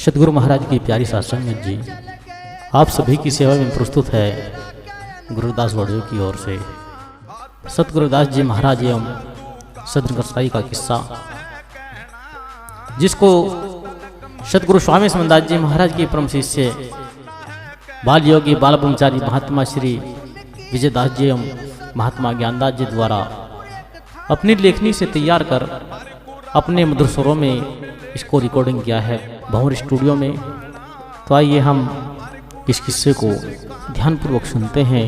सतगुरु महाराज की प्यारी सत्संगत जी, आप सभी की सेवा में प्रस्तुत है गुरुदास वड़ियों की ओर से सतगुरुदास जी महाराज एवं सदन कसाई का किस्सा, जिसको सतगुरु स्वामी समनदास जी महाराज के परम शिष्य बाल योगी बाल ब्रह्मचारी महात्मा श्री विजयदास जी एवं महात्मा ज्ञानदास जी द्वारा अपनी लेखनी से तैयार कर अपने मधुर स्वरों में इसको रिकॉर्डिंग किया है भंवर स्टूडियो में। तो आइए हम इस किस्से को ध्यानपूर्वक सुनते हैं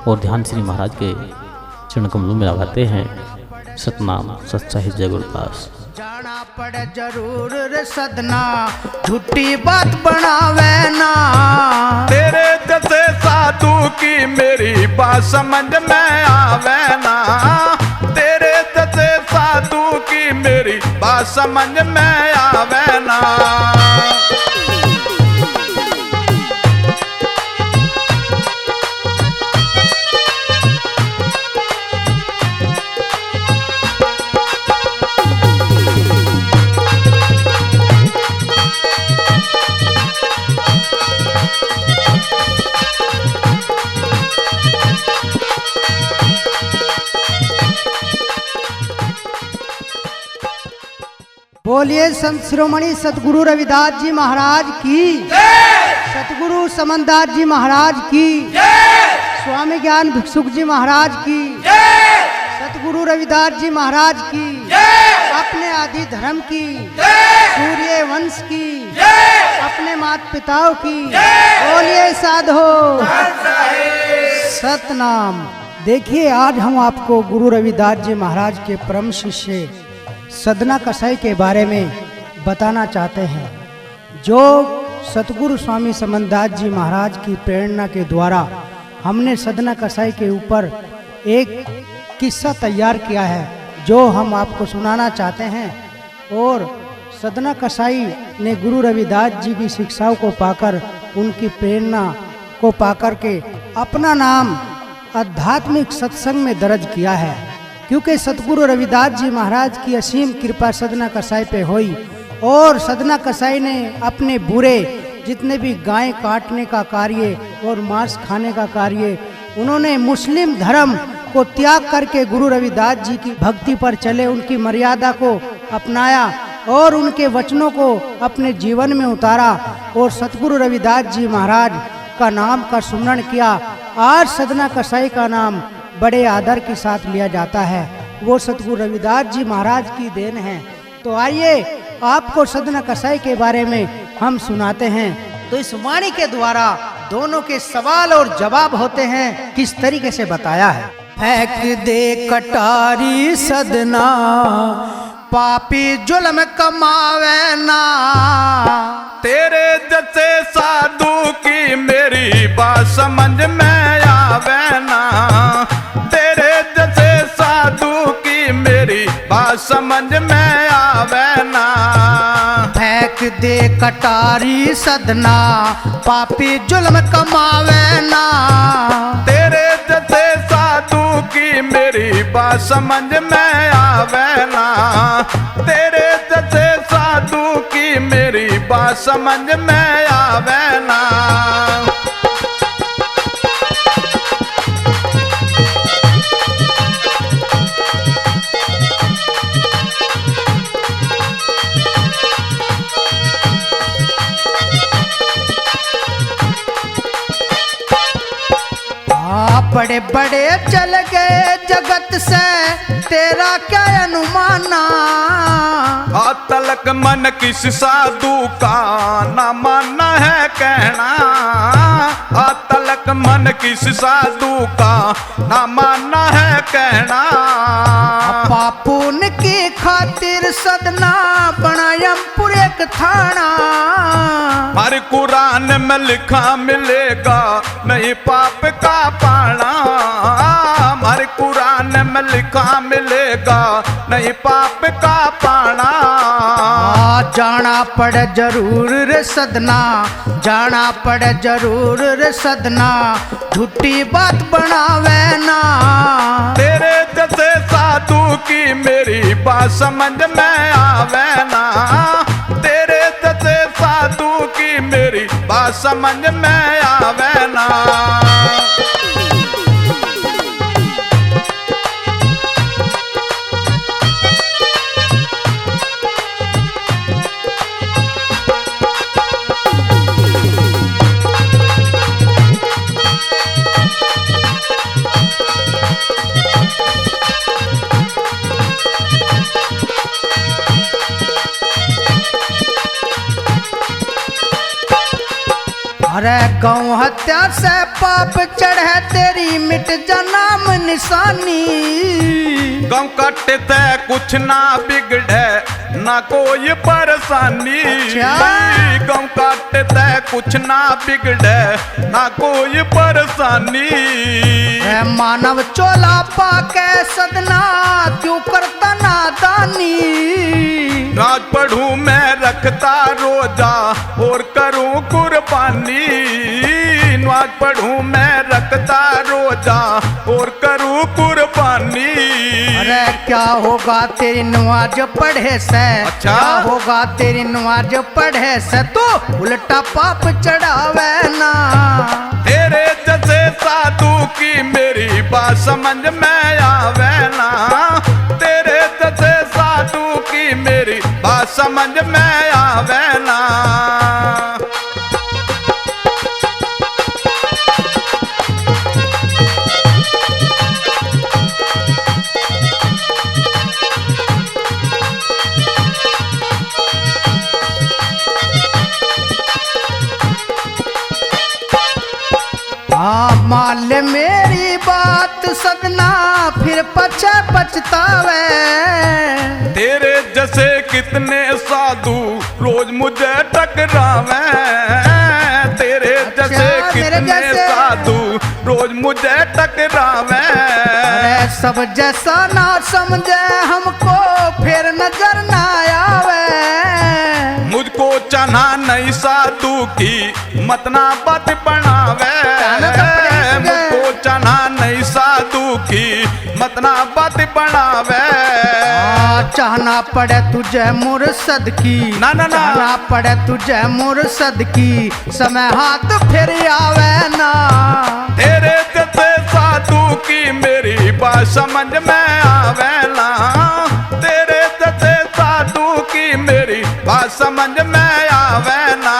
और ध्यान श्री महाराज के चरण कमलों में लगाते हैं। सतनाम सच्चा ही जय गुरुदास। जाना पड़े जरूर रे सदना, झूठी बात बनावे ना। तेरे जैसे साधु की मेरी बात समझ में आवे ना। तेरे जैसे साधु की मेरी बात समझ में आवे ना। बोलिए संत शिरोमणि सतगुरु रविदास जी महाराज की, सतगुरु समनदास जी महाराज की, स्वामी ज्ञान भिक्षुक जी महाराज की, सतगुरु रविदास जी महाराज की, अपने आदि धर्म की, सूर्य वंश की, अपने माता पिताओं की। बोलिए साधो सतनाम। देखिए, आज हम आपको गुरु रविदास जी महाराज के परम शिष्य सदना कसाई के बारे में बताना चाहते हैं, जो सतगुरु स्वामी समनदास जी महाराज की प्रेरणा के द्वारा हमने सदना कसाई के ऊपर एक किस्सा तैयार किया है, जो हम आपको सुनाना चाहते हैं। और सदना कसाई ने गुरु रविदास जी की शिक्षाओं को पाकर, उनकी प्रेरणा को पाकर के अपना नाम आध्यात्मिक सत्संग में दर्ज किया है। क्योंकि सतगुरु रविदास जी महाराज की असीम कृपा सदना कसाई पे हुई और सदना कसाई ने अपने बुरे जितने भी गाय काटने का कार्य और मांस खाने का कार्य, उन्होंने मुस्लिम धर्म को त्याग करके गुरु रविदास जी की भक्ति पर चले, उनकी मर्यादा को अपनाया और उनके वचनों को अपने जीवन में उतारा और सतगुरु रविदास जी महाराज का नाम का सुमरण किया। आज सदना कसाई का नाम बड़े आदर के साथ लिया जाता है, वो सतगुरु रविदास जी महाराज की देन है। तो आइए आपको सदना कसाई के बारे में हम सुनाते हैं। तो इस वाणी के द्वारा दोनों के सवाल और जवाब होते हैं, किस तरीके से बताया है। फेंक दे कटारी सदना, पापी जुल्म कमावे ना। तेरे जैसे साधु की मेरी बात समझ में आवे ना। तेरे जैसे साधु की मेरी बात समझ में आवे ना। फेंक दे कटारी सदना, पापी जुल्म कमावे ना। तेरे जैसे साधु की मेरी बात समझ में आवे ना। तेरे जैसे साधु की मेरी बात समझ में आवे ना। बड़े बड़े चल गए जगत से, तेरा क्या अनुमाना। तलक मन किस साधु का ना माना है कहना। तलक मन किस साधु का ना माना है कहना। पापुन की खातिर सदना बनायमपुर एक थाना। हर कुरान में लिखा मिलेगा नहीं पाप का पाना। हर कुरान में लिखा मिलेगा नहीं पाप का पाना। जाना पड़े जरूर रे सदना, जाना पड़े जरूर रे सदना, झूठी बात बनावे ना। तेरे जैसे साधु की मेरी बात समझ में आवे ना। तेरे जैसे साधु समझ में आवे ना। अरे गौ हत्या से पाप चढ़े तेरी मिट जा नाम निशानी। गौ कटते कुछ ना बिगड़े ना कोई परेशानी। गौ कटते कुछ ना बिगड़े ना कोई परेशानी। मानव चोला पाके सदना क्यों करता नादानी। राज पढ़ूं मैं रखता रोजा और करूं कुर्बानी। नमाज पढ़ूं मैं रखता रोजा और करूं कुर्बानी। अरे क्या होगा तेरी नमाज पढ़े से। अच्छा? क्या होगा तेरी नमाज पढ़े से तो उल्टा पाप चढ़ावे ना। तेरे जैसे साधु की मेरी बात समझ में आवे ना। तेरे जैसे साधु की मेरी बात समझ में आवे ना। मान ले मेरी बात सदना फिर पछतावे। तेरे जैसे कितने साधु रोज मुझे टकरावे। तेरे जैसे कितने साधु रोज मुझे टकरावे। अरे सब जैसा ना समझे हमको फिर नजर ना आवे। मुझको चना नहीं साधु की मत ना बात बनावे। मुझको चना नहीं साधु की मत ना बात बनावे। चाहना पड़े तुझे मुर्शद की। ना ना ना चाहना पड़े तुझे मुर्शद की समय हाथ फिर आवे ना। तेरे जैसे साधु की मेरी बात समझ में आवे ना। तेरे जैसे साधु की मेरी बात समझ में आवे ना।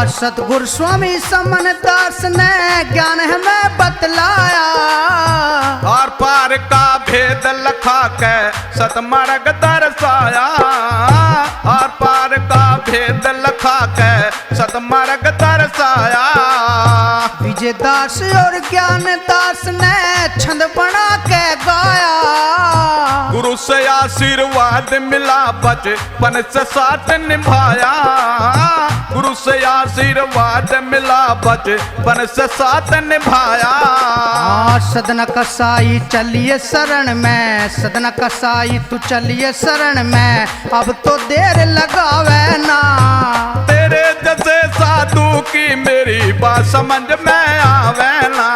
सतगुरु स्वामी समन दास ने ज्ञान हमें बतलाया। आर पार का भेद लखा के सतमार्ग दर्शाया। आर पार का भेद लखा के सतमार्ग दर्शाया। विजय दास और ज्ञान दास ने छंद बना के गाया। गुरु से आशीर्वाद मिला बचपन से साथ निभाया। गुरु से आशीर्वाद मिला बचपन से साथ निभाया। सदन कसाई चलिए शरण में। सदन कसाई तू चलिए शरण में अब तो देर लगावे ना। तेरे जैसे साधु की मेरी बात समझ में आवे ना।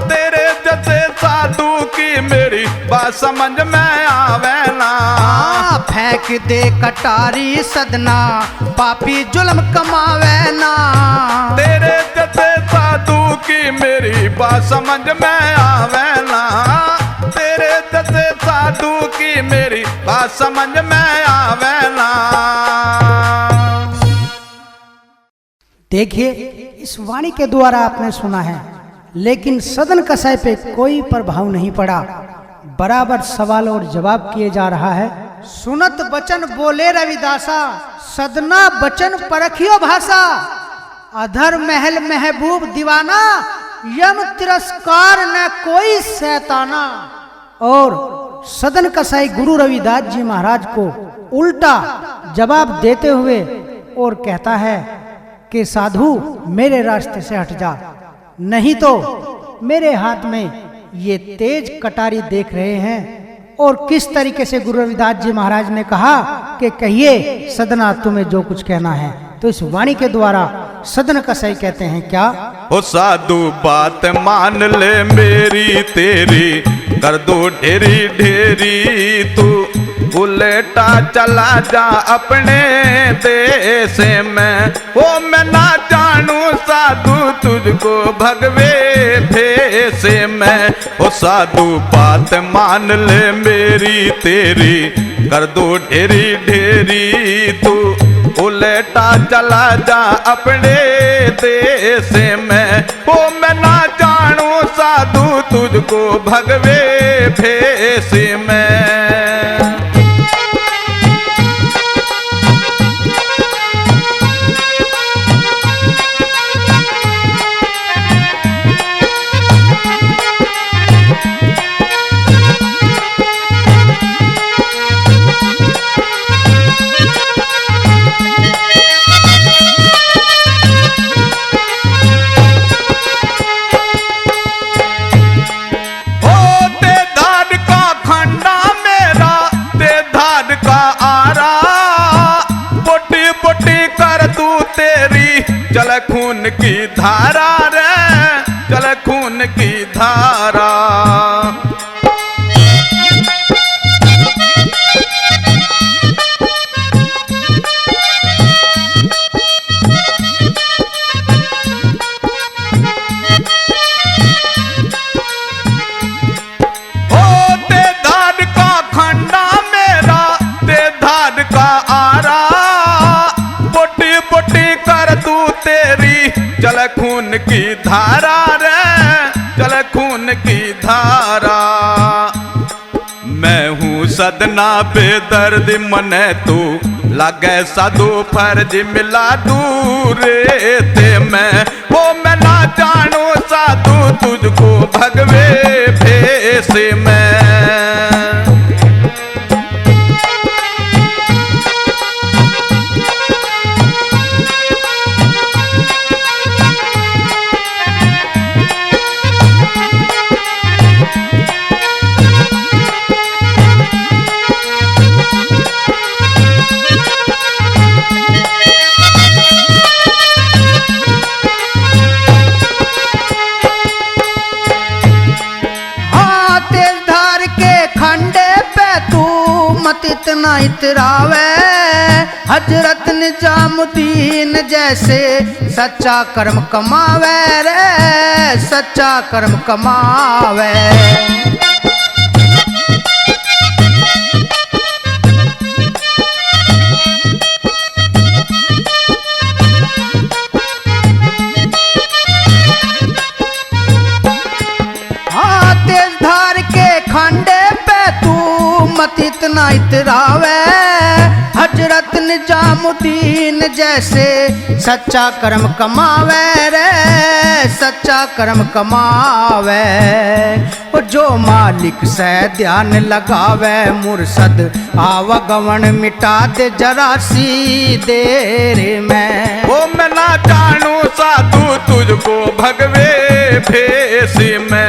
तेरे जैसे साधु की मेरी बात समझ में आवे ना। फेंक दे कटारी सदना पापी जुल्म कमावे ना। तेरे जैसे साधु की मेरी बात समझ में आवे ना। तेरे जैसे साधु की मेरी बात समझ में आवे ना। देखिए इस वाणी के द्वारा आपने सुना है, लेकिन सदन कसाई पे कोई प्रभाव नहीं पड़ा। बराबर सवाल और जवाब किए जा रहा है। सुनत बचन बोले रविदासा, सदना बचन परखियो भाषा। अधर महल महबूब दीवाना, यम तिरस्कार न कोई शैताना। और सदन कसाई गुरु रविदास जी महाराज को उल्टा जवाब देते हुए और कहता है कि साधु मेरे रास्ते से हट जा। नहीं तो मेरे हाथ में ये तेज कटारी देख रहे हैं। और किस तरीके से गुरु रविदास जी महाराज ने कहा कि कहिए सदना तुम्हें जो कुछ कहना है। तो इस वाणी के द्वारा सदन कसाई कहते हैं क्या? ओ साधु बात मान ले मेरी तेरी, कर दो ढेरी ढेरी तू, उलटा चला जा अपने देश में। ओ मैं ना जानू साधु तुझको भगवे भेष में। ओ साधु बात मान ले मेरी तेरी, कर दो ढेरी ढेरी तू, उलटा चला जा अपने देश में। ओ मैं ना जानू साधु तुझको भगवे भेष में। चल खून की धारा रे, चल खून की धारा। ओ ते धार का खंडा मेरा, ते धार का आरा, बोटी बोटी कर तू तेरी चल खून की धारा रे, चल खून की धारा। मैं हूँ सदना बेदर्द मने तू, लागे साधु फर्ज मिला दूर ते मैं। वो मैं ना जानू साधु तुझको भगवे भेष में। इतना इतरावे हजरत निजामुद्दीन जैसे, सच्चा कर्म कमावे रे, सच्चा कर्म कमावे। हाँ तेज धार के खंडे पे तू मत इतना इतरावे हजरत निजामुद्दीन जैसे, सच्चा कर्म कमावे रे, सच्चा कर्म कमावे। जो मालिक से ध्यान लगावे मुर्शद आवागमन मिटा दे जरा सी देर में। ओ मैं ना जानू साधु तुझको भगवे भेष में।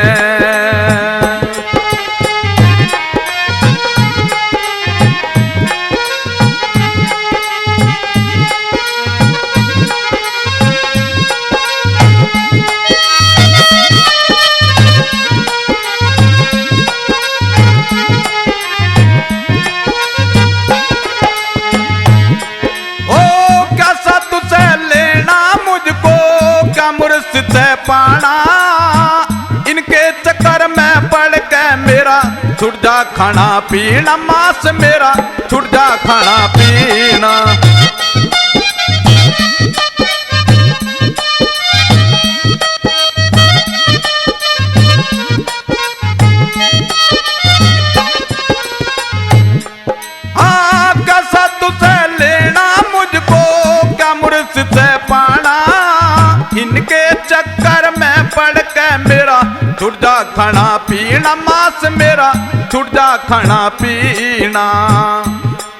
मुर्शिद से पाना इनके चक्कर में पड़ के मेरा छुट जा खाना पीना, मांस मेरा छुट जा खाना पीना। कैसा तुझसे लेना मुझको, क्या मुर्शिद से पाना इनके चक्कर में पड़ के मेरा छुट जा खाना पीना, मांस मेरा छुट जा खाना पीना।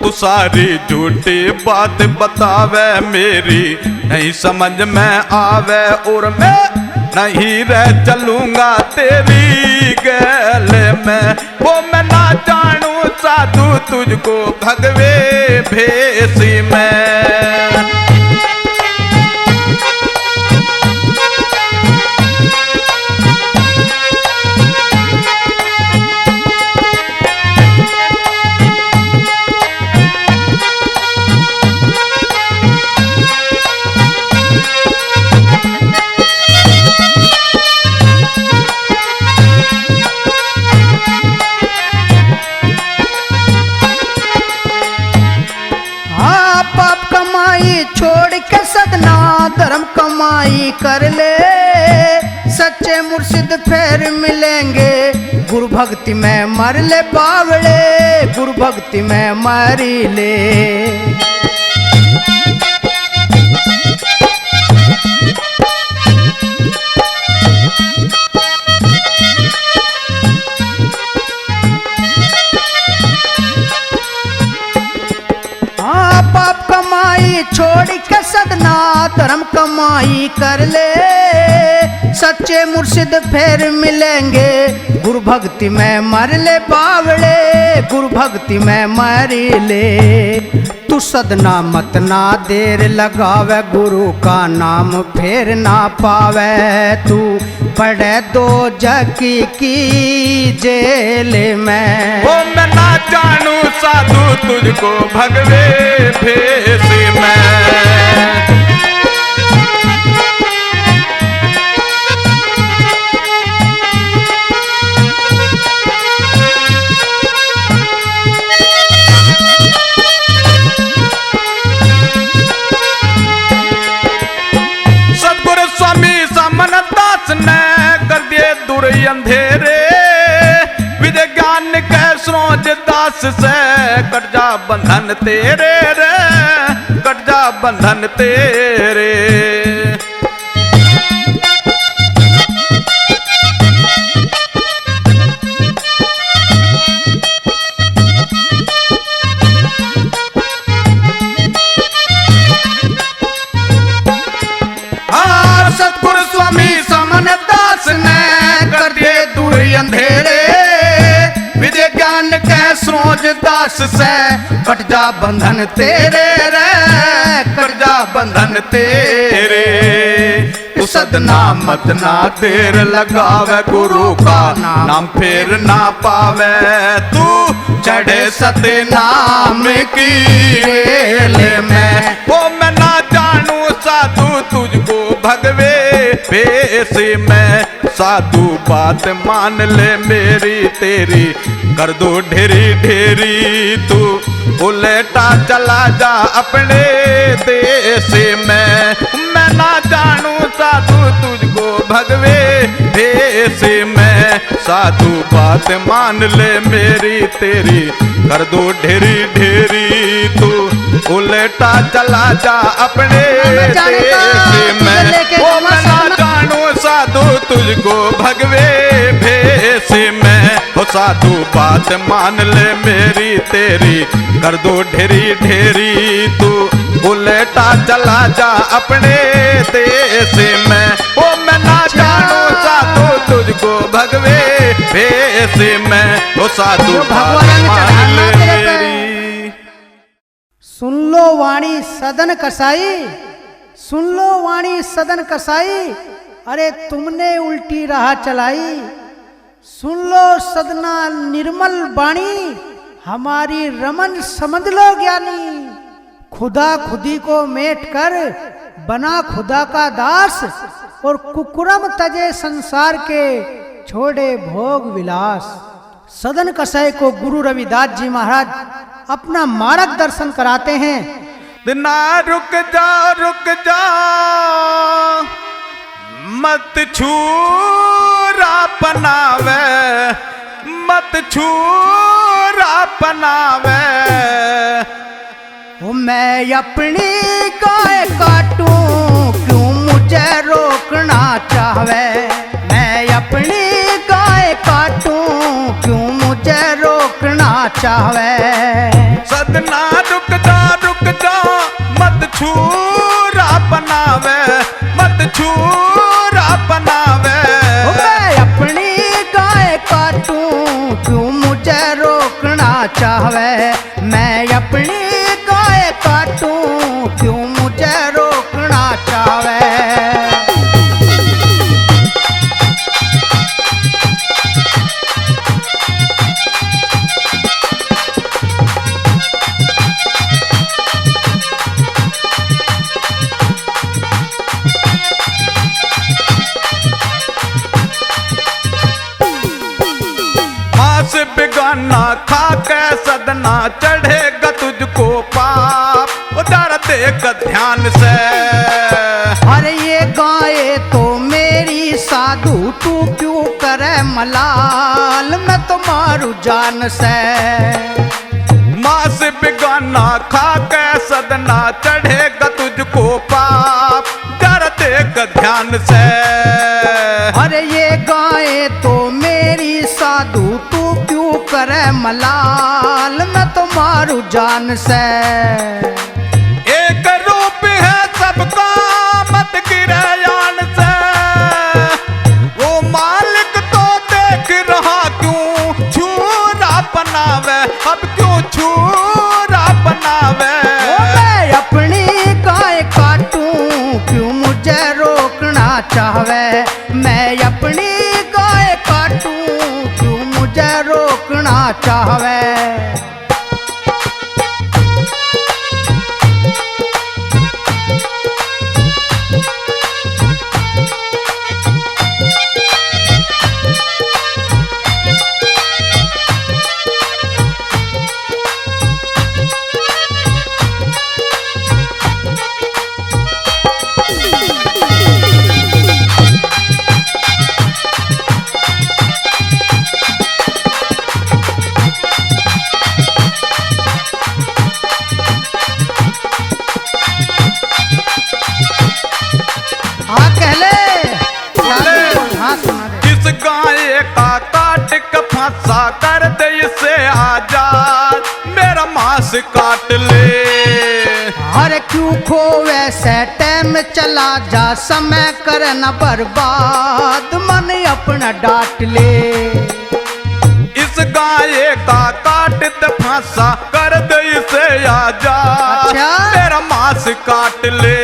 तू सारी झूठी बात बतावे मेरी नहीं समझ में आवे, और मैं नहीं रह चलूंगा तेरी गैल में। वो मैं ना जानू साधु तुझको भगवे भेसी में। छोड़ के सदना धर्म कमाई कर ले, सच्चे मुर्शिद फिर मिलेंगे। गुरु भक्ति में मर ले बावड़े, गुरु भक्ति में मरी ले। पाप कमाई छोड़ के सदना धर्म कमाई कर ले, सच्चे मुर्शिद फिर मिलेंगे। गुरु भक्ति में मर ले बावड़े, गुरु भक्ति में मरी ले। तू सदना मत ना देर लगावे, गुरु का नाम फेर ना पावे। तू पड़े दो जकी की जेल में। वो मैं ना जानू साधु तुझको भगवे भेसी में। सतगुरु स्वामी समन दास ने कर दिए दूर अंधेरे, विजय ज्ञान के सरोज दास से कट जा बंधन तेरे रे, कट जा बंधन तेरे। सतगुरु स्वामी समन दास ने कर दिए दूर अंधेरे, विजय ज्ञान के सरोज दास से कट जा बंधन तेरे रे, कट जा बंधन तेरे। तू सदना मत ना देर लगावे, गुरु का नाम फेर ना पावे। तू चढ़े सते नाम की रेल में। वो मैं ना जानू साधु तुझको भगवे भेसी में। साधु बात मान ले मेरी तेरी, कर दो ढेरी ढेरी। तू उलटा चला जा अपने देश में। मैं ना जानू साधु तुझको भगवे भेसी में। साधु बात मान ले मेरी तेरी, कर दो ढेरी ढेरी। तू उलटा चला जा अपने देश में। वो मैं ना जानू साधु तुझको भगवे भेसी में। वो साधु बात मान ले मेरी तेरी, कर दो ढेरी ढेरी। तू उलटा चला जा अपने देश में। वो मैं ना जानू साधु तुझको भगवे भेसी में। वो साधु बात मान ले मेरी। सुन लो वाणी सदन कसाई, सुन लो वाणी सदन कसाई। अरे तुमने उल्टी राह चलाई। सुन लो सदना निर्मल बाणी, हमारी रमन समझ लो ज्ञानी। खुदा खुदी को मेट कर बना खुदा का दास, और कुकुरम तजे संसार के छोड़े भोग विलास। सदन कसाई को गुरु रविदास जी महाराज अपना मार्गदर्शन कराते हैं। ना रुक जा मत छूरा पनावे, मत छूरा पनावे। मैं अपनी गाय काटूं क्यों मुझे रोकना चाहवे। मैं अपनी गाय काटूं क्यों मुझे रोकना चाहवे। सदना रुक जा मत छूरा पनावे, मत छूरा पनावे। चाहवे, मैं अपनी गाय काटूं क्यों मुझे रोकना चाहवे। बिगाना खा के सदना चढ़ेगा तुझको पाप, उधर देख ध्यान से। अरे ये गाय तो मेरी साधु, तू क्यों करे मलाल, मैं तो मारू जान से। मांस बिगाना खा के सदना चढ़ेगा तुझको पाप, उधर देख ध्यान से। अरे ये गाय तो मेरी साधु, तू क्यों करे मलाल, मैं तो मारू जान से। एक रूप है सबका मत गिरे यान से, वो मालिक तो देख रहा क्यों छूरा बनावे, अब क्यों छूरा बनावे। मैं अपनी गाय काटूं क्यों मुझे रोकना चाहवे, मैं अपनी गाय काटूं क्यों मुझे रोकना चाहवे। हाँ कहले, हाँ सुना दे। इस गाय का काट के फंसा कर दे इसे आजाद, मेरा मांस काट ले। अरे क्यों खोवे से टाइम चला जा, समय करना बर्बाद, मन अपना डांट ले। इस गाय का काट दे फंसा कर दे इसे आजाद, अच्छा? मेरा मांस काट ले।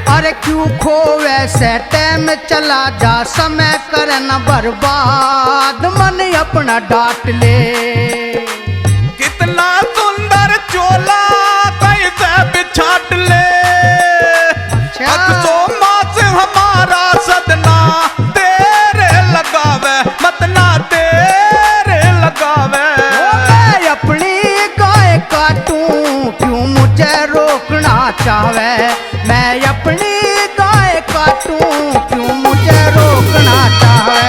अरे क्यों खोवे से टाइम चला जा, समय करना बर्बाद, मन अपना डांट ले। कितना सुंदर चोला कैसे बिछाट ले, अच्छा? अक्सो मांस हमारा सदना तेरे लगावे, मतना तेरे लगावे। मैं अपनी गाय काटूं क्यों मुझे रोकना चाहवे, मैं अपनी गाय काटूं क्यों मुझे रोकना चाहवे।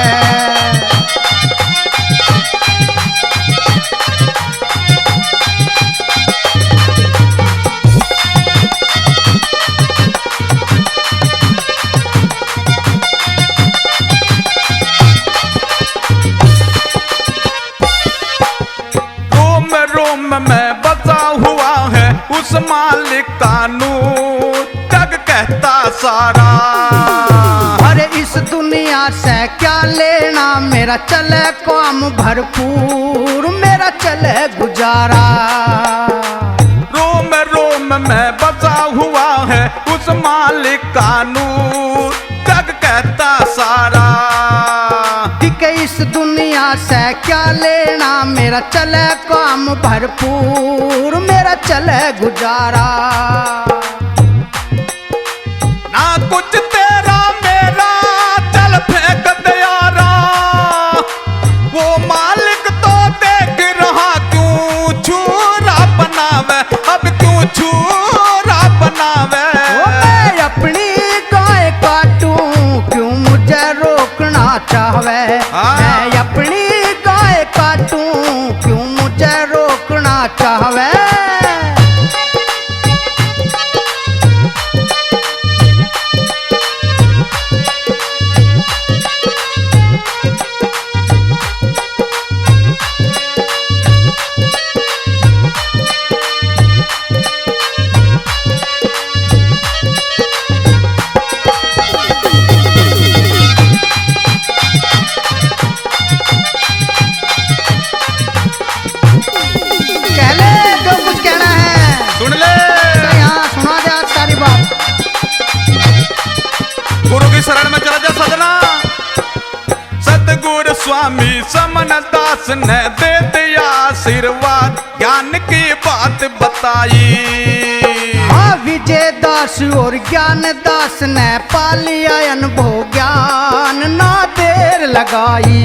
रोम रोम में बसा हुआ है उस मालिक का नूर, जग कहता सारा। अरे इस दुनिया से क्या लेना, मेरा चले काम भरपूर, मेरा चले गुजारा। रोम रोम में बसा हुआ है उस मालिक का नूर, जग कहता सारा। ठीक है इस दुनिया से क्या लेना, मेरा चले काम भरपूर, मेरा चले गुजारा। ना कुछ तेरा मेरा चल फेंक दे यारा, वो मालिक तो देख रहा क्यों छूरा बनावे, अब क्यों छूरा बनावे। मैं अपनी गाय काटूं क्यों मुझे रोकना चाहवे, मैं अपनी गाय काटूं क्यों मुझे रोकना चाहवे। स्वामी समन दास ने दे दिया आशीर्वाद, ज्ञान की बात बताई। हाँ, विजय दास और ज्ञान दास ने पा लिया अनुभव ज्ञान, ना देर लगाई।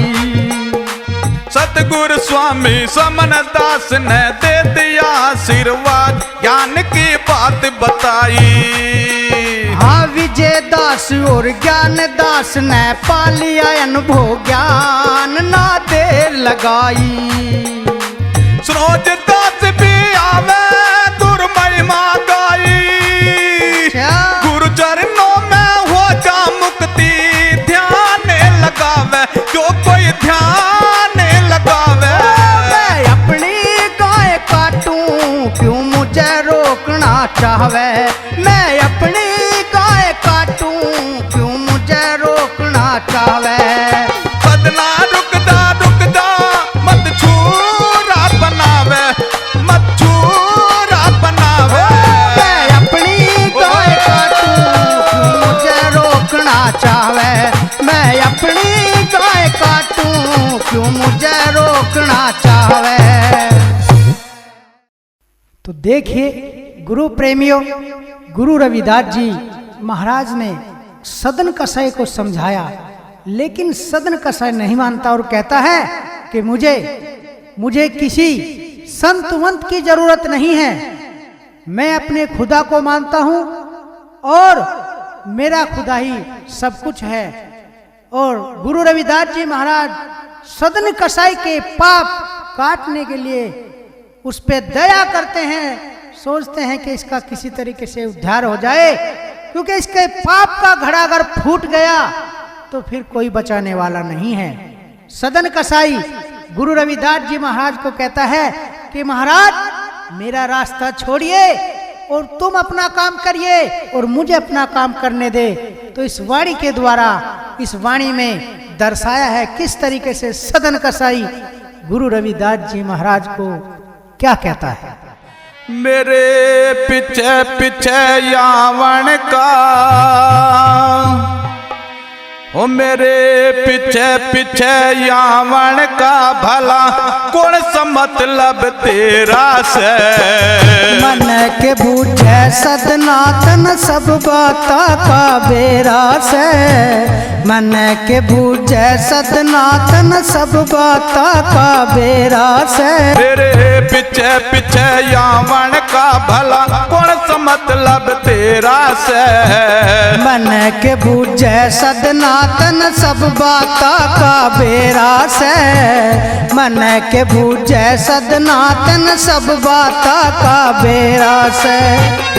सतगुरु स्वामी समन दास ने दे दिया आशीर्वाद, ज्ञान की बात बताई। हाँ, विजय दास और ज्ञान दास ने पा लिया अनुभव ज्ञान, ना देर लगाई। सरोज दास भी आवे गुर महिमा गाई, गुरु चरणों में हो जा मुक्ति, ध्यान लगावे जो कोई ध्यान लगावे। मैं अपनी गाय काटूं क्यों मुझे रोकना चाहवे, मैं अपनी गाय काटूं क्यों मुझे रोकना चाहवे। बदला रुकदा रुकदा मत छूरा बनावे, मत छूरा बनावे। मैं अपनी गाय काटूं क्यों मुझे रोकना चाहवे, मैं अपनी गाय काटूं क्यों मुझे रोकना चाहवे। तो देखिए गुरु प्रेमियों, गुरु रविदास जी महाराज ने सदन कसाई को समझाया, लेकिन सदन कसाई नहीं मानता और कहता है कि मुझे किसी संत वंत की जरूरत नहीं है, मैं अपने खुदा को मानता हूं और मेरा खुदा ही सब कुछ है। और गुरु रविदास जी महाराज सदन कसाई के पाप काटने के लिए उस पे दया करते हैं, सोचते हैं कि इसका किसी तरीके से उद्धार हो जाए, क्योंकि इसके पाप का घड़ा अगर फूट गया तो फिर कोई बचाने वाला नहीं है। सदन कसाई गुरु रविदास जी महाराज को कहता है कि महाराज मेरा रास्ता छोड़िए और तुम अपना काम करिए और मुझे अपना काम करने दे। तो इस वाणी के द्वारा, इस वाणी में दर्शाया है किस तरीके से सदन कसाई गुरु रविदास जी महाराज को क्या कहता है। मेरे पीछे पीछे यावन का, ओ मेरे पीछे पीछे यावन का, भला कौन सा मतलब तेरा से। मन के बूझे सदनातन सब बाता का बेरा से, मन के बूझे सदनातन सब बाता का बेरा से। मेरे पीछे पीछे यावन का, भला कौन सा मतलब तेरा से। मन के बूझे सदनातन सब बाता का बेरा से, मन के बूझे सदनातन सब बाता का बेरा से।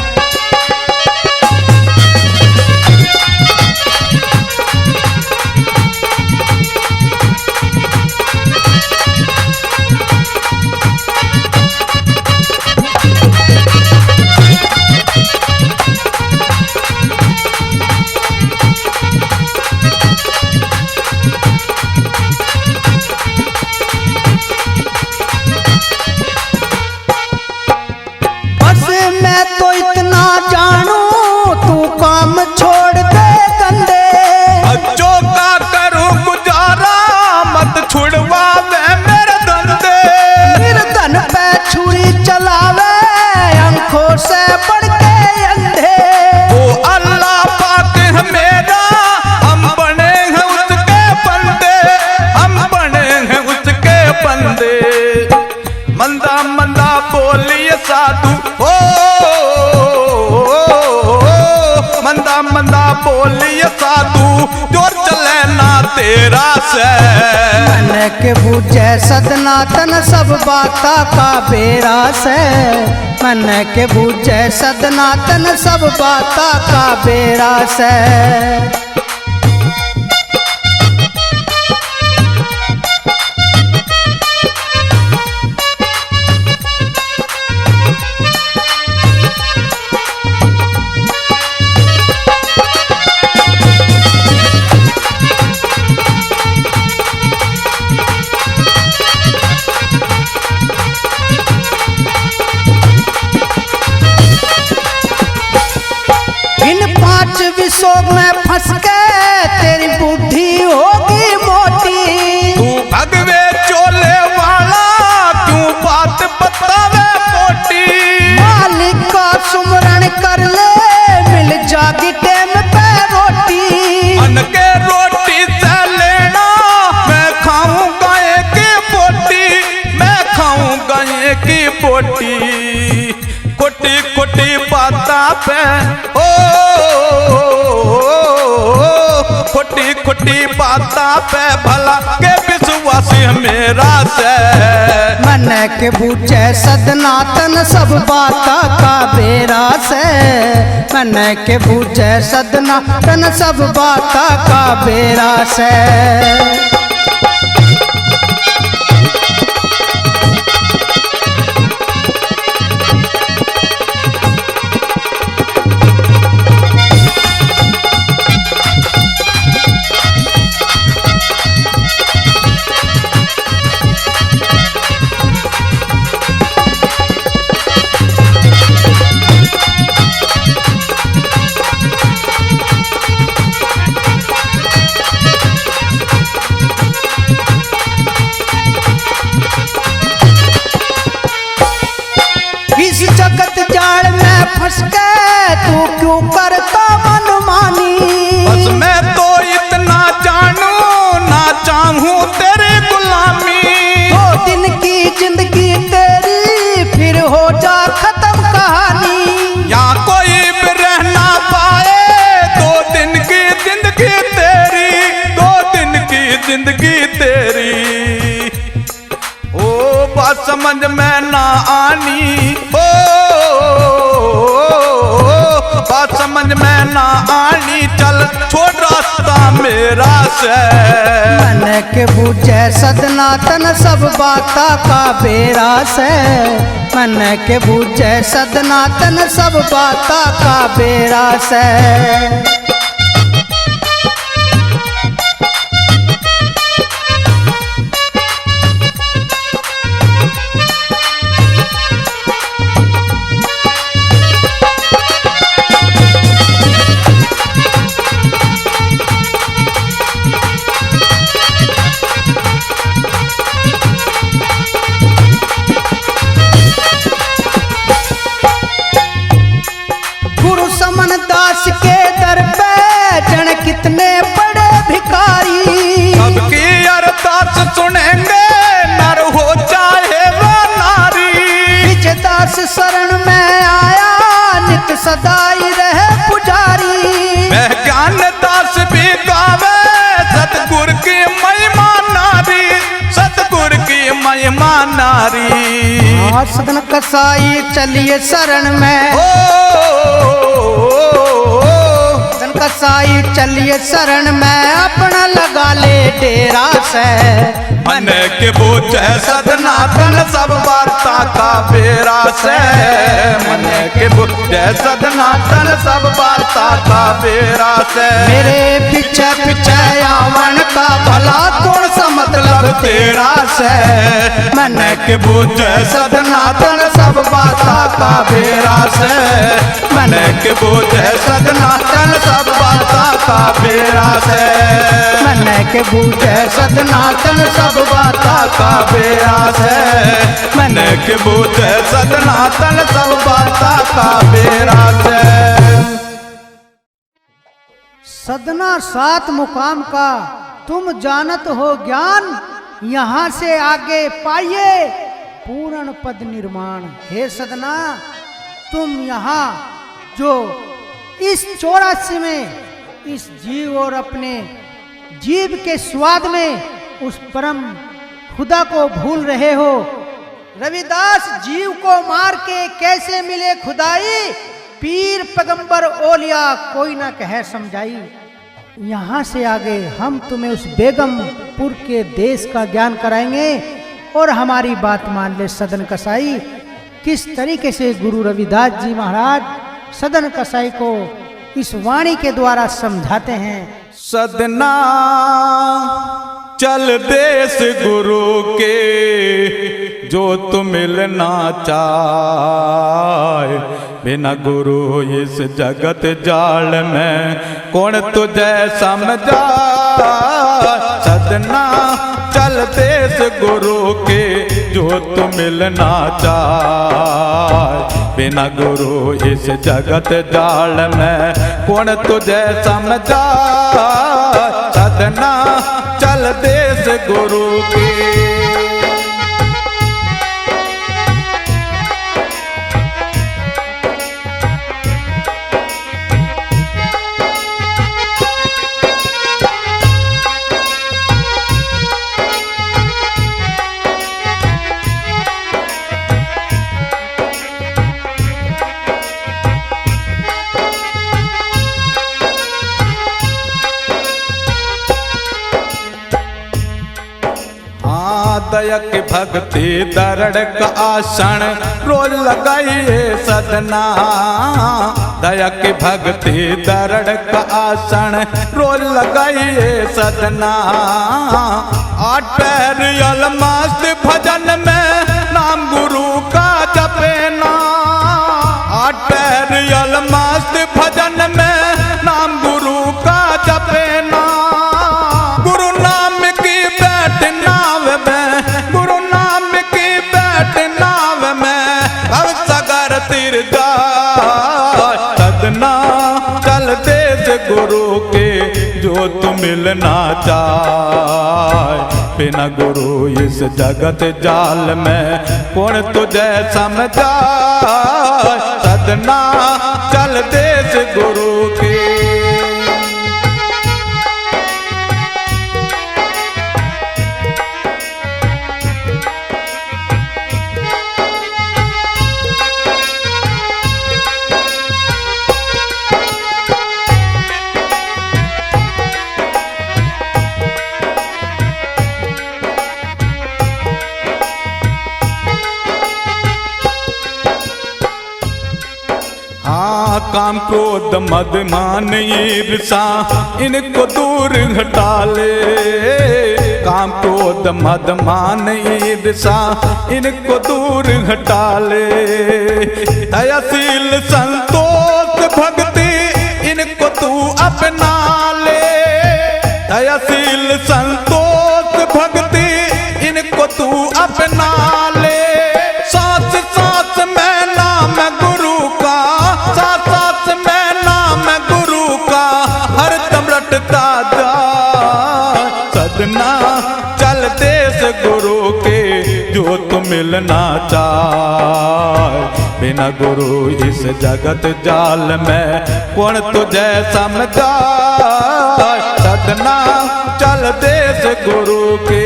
साधु हो मंदा मंदा बोलिए साधु जो चले ना तेरा से। मन के बूझे सदनातन सब बाता का बेरा से, मन के बूझे सदनातन सब बाता का बेरा से। विषों में फंस के तेरी बुद्धि होगी मोटी, तू भगवे चोले वाला क्यों बात बतावे पोटी। मालिक का सुमरण कर ले मिल जागी टेम पे रोटी। अन्न के रोटी से लेना मैं खाऊंगा एक बोटी, मैं खाऊंगा एक बोटी। कोटी कोटी बाता पे ओ कोटी कोटी बाता पे भला के विश्वासी मेरा से। मन के बूझे सदनातन सब बाता का बेरा से। मन के बूझे सदनातन सब बाता का बेरा से। इस जगत जाल में फंस के तू क्यों करता मनमानी। बस मैं तो इतना जानू ना चाहूं तेरी गुलामी। 2 दिन की जिंदगी तेरी फिर हो जा खत्म कहानी। यहाँ कोई भी रह ना पाए 2 दिन की जिंदगी तेरी, 2 दिन की जिंदगी तेरी। ओ बात समझ में ना आनी, ओ बात समझ में ना आनी, चल छोड़ रास्ता मेरा से। मन के बूझे सदनातन सब बाता का बेरा से। मन के बूझे सदनातन सब बाता का बेरा से। दास के दर पे जन कितने बड़े भिखारी। सबकी अरदास सुनेंगे नर हो चाहे वो नारी। विजय दास शरण में आया नित सदाई रहे पुजारी। वह ज्ञान दास भी गावे सतगुर की महिमा नारी, सतगुर की महिमा नारी। सदन कसाई चलिए शरण में, सदन कसाई चलिए शरण में अपना लगा ले डेरा से। मन के बोझ सदनातन सब वार्ता का बेरा से। मन के बोझ सदनातन सब वार्ता का बेरा से। मेरे पीछे पीछे आवन का भला कौन सा मतलब तेरा से। मन के बोझ सदनातन सब वार्ता का बेरा से। मन के बोझ सदनातन सब वार्ता का बेरा से। मन के बूझे सदनातन सब बाता का बेरा से। मन के बोझ सदनातन सब वार्ता का बेरा से। सदना 7 मुकाम का तुम जानत हो ज्ञान। यहाँ से आगे पाइए पूर्ण पद निर्माण। हे सदना तुम यहाँ जो इस 84 में इस जीव और अपने जीव के स्वाद में उस परम खुदा को भूल रहे हो। रविदास जीव को मार के कैसे मिले खुदाई। पीर पैगंबर ओलिया कोई ना कहे समझाई। यहाँ से आगे हम तुम्हें उस बेगमपुर के देश का ज्ञान कराएंगे। और हमारी बात मान ले सदन कसाई, किस तरीके से गुरु रविदास जी महाराज सदन कसाई को इस वाणी के द्वारा समझाते हैं। सदना चल देश गुरु के जो तू मिलना चाहे। बिना गुरु इस जगत जाल में कौन तुझे समझा। सदना चल देश गुरु के जो तू मिलना चाह। बिना गुरु इस जगत जाल में कौन तुझे समझा। सदना चल देश गुरु के। दया की भक्ति दरड़ का आसन रोज लगाइए सदना। दया की भक्ति दरड़ का आसन रोज लगाइए सदना। आठ पैर अलमस्त भजन में नाम गुरु का जपेना। आठ पैर अलमस्त भजन में नाम गुरु का जपेना। गुरु नाम की बैठ नाव में, गुरु नाम की बैठ नाव में अब सगर तिर जा। सदना चल देश गुरु के जो तू मिलना चाह। बिना गुरु इस जगत जाल में कौन तुझे समझा। सदना चल देश गुरु के। काम क्रोध मद मान ईर्षा इनको दूर हटा ले। काम क्रोध मद मान ईर्षा इनको दूर हटा ले। दयाशील संतोष भक्ति इनको तू अपना ले। दयाशील संतोष भक्ति इनको तू अपना ले। सांस सांस में नाम गुरु का, सांस सांस में नाम गुरु का हर दम रटता जा। सदना चल देश गुरु के जो तू मिलना चाह। बिना गुरु इस जगत जाल में कौन तुझे समझा। सदना चल देश गुरु के।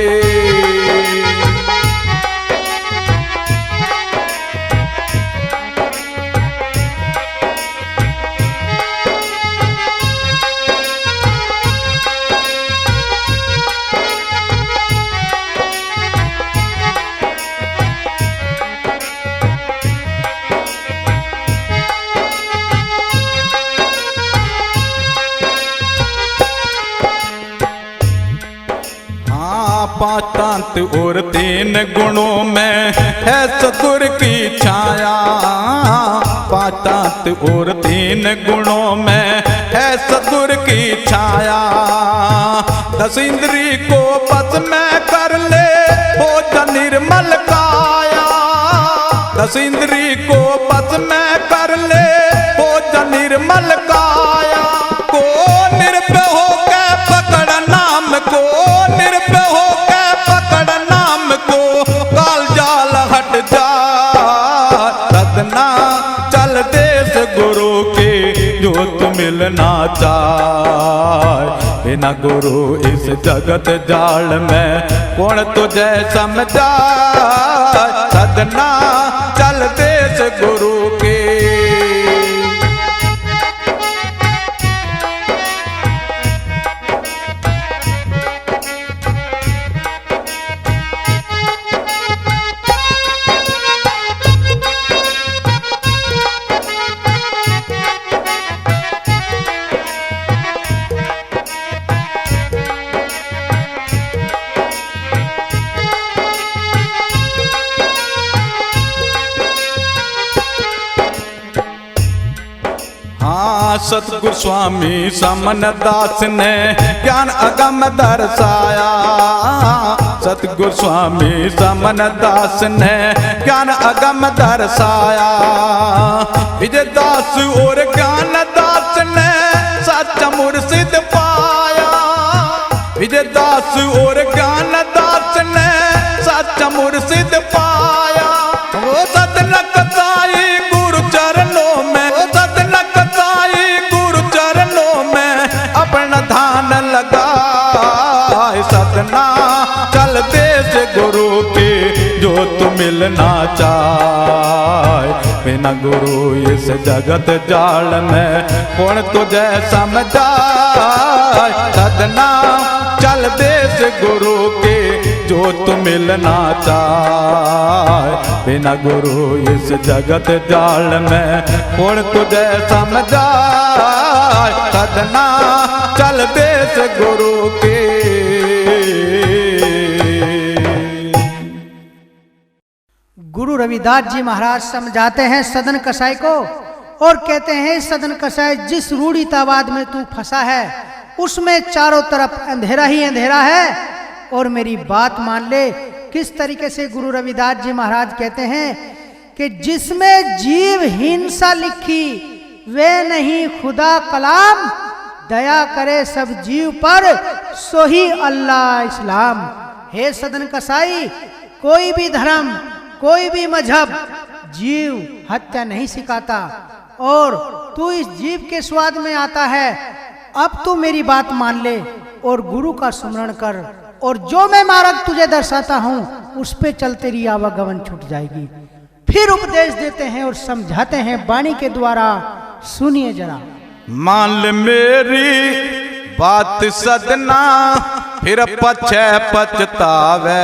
पांच तांत और तीन गुणों में है सतगुर की छाया। पांच तांत और तीन गुणों में है सतगुर की छाया। दस इंद्री को बस में कर ले हो जा निर्मल काया। दस इंद्री को बस में कर ले हो जा निर्मल काया। को निर्भय हो के पकड़ नाम को, निर्भय हो के पकड़ नाम को काल जाल हट जा। सदना चल देश गुरु के जो तू मिलना चाह। बिना गुरु इस जगत जाल में कौन तुझे समझा। सदना चल देश गुरु के। सतगुरु स्वामी समन दास ने ज्ञान अगम दर्शाया। सतगुरु स्वामी समन दास ने ज्ञान अगम दर्शाया। विजय दास और ज्ञान दास ने सच्चा मुर्शिद पाया। विजय दास और ज्ञान दास ने सच्चा मुर्शिद पाया। वो सतनक साई गुरु चरणों में, वो सतनक साई गुरु चरणों में अपना ध्यान लगा। सतना चल देश गुरु की जो तू मिलना चाहे। बिना गुरु इस जगत जाल में कौन तुझे समझाए। सतना चल देश गुरु के जो तू मिलना चाहे। बिना गुरु इस जगत जाल में कौन तुझे समझाए। सजना चल देश गुरु के। गुरु रविदास जी महाराज समझाते हैं सदन कसाई को और कहते हैं सदन कसाई, जिस रूढ़ितावाद में तू फंसा है उसमें चारों तरफ अंधेरा ही अंधेरा है और मेरी बात मान ले। किस तरीके से गुरु रविदास जी महाराज कहते हैं कि जिसमें जीव हिंसा लिखी वे नहीं खुदा कलाम। दया करे सब जीव पर सो ही अल्लाह इस्लाम। हे सदन कसाई, कोई भी धर्म कोई भी मजहब जीव हत्या नहीं सिखाता और तू इस जीव के स्वाद में आता है। अब तू मेरी बात मान ले और गुरु का स्मरण कर और जो मैं मार्ग तुझे दर्शाता हूँ उस पे चल, तेरी आवागमन छूट जाएगी। फिर उपदेश देते हैं और समझाते हैं वाणी के द्वारा, सुनिए जरा। मान ले मेरी बात सदना फिर पछे पछतावे।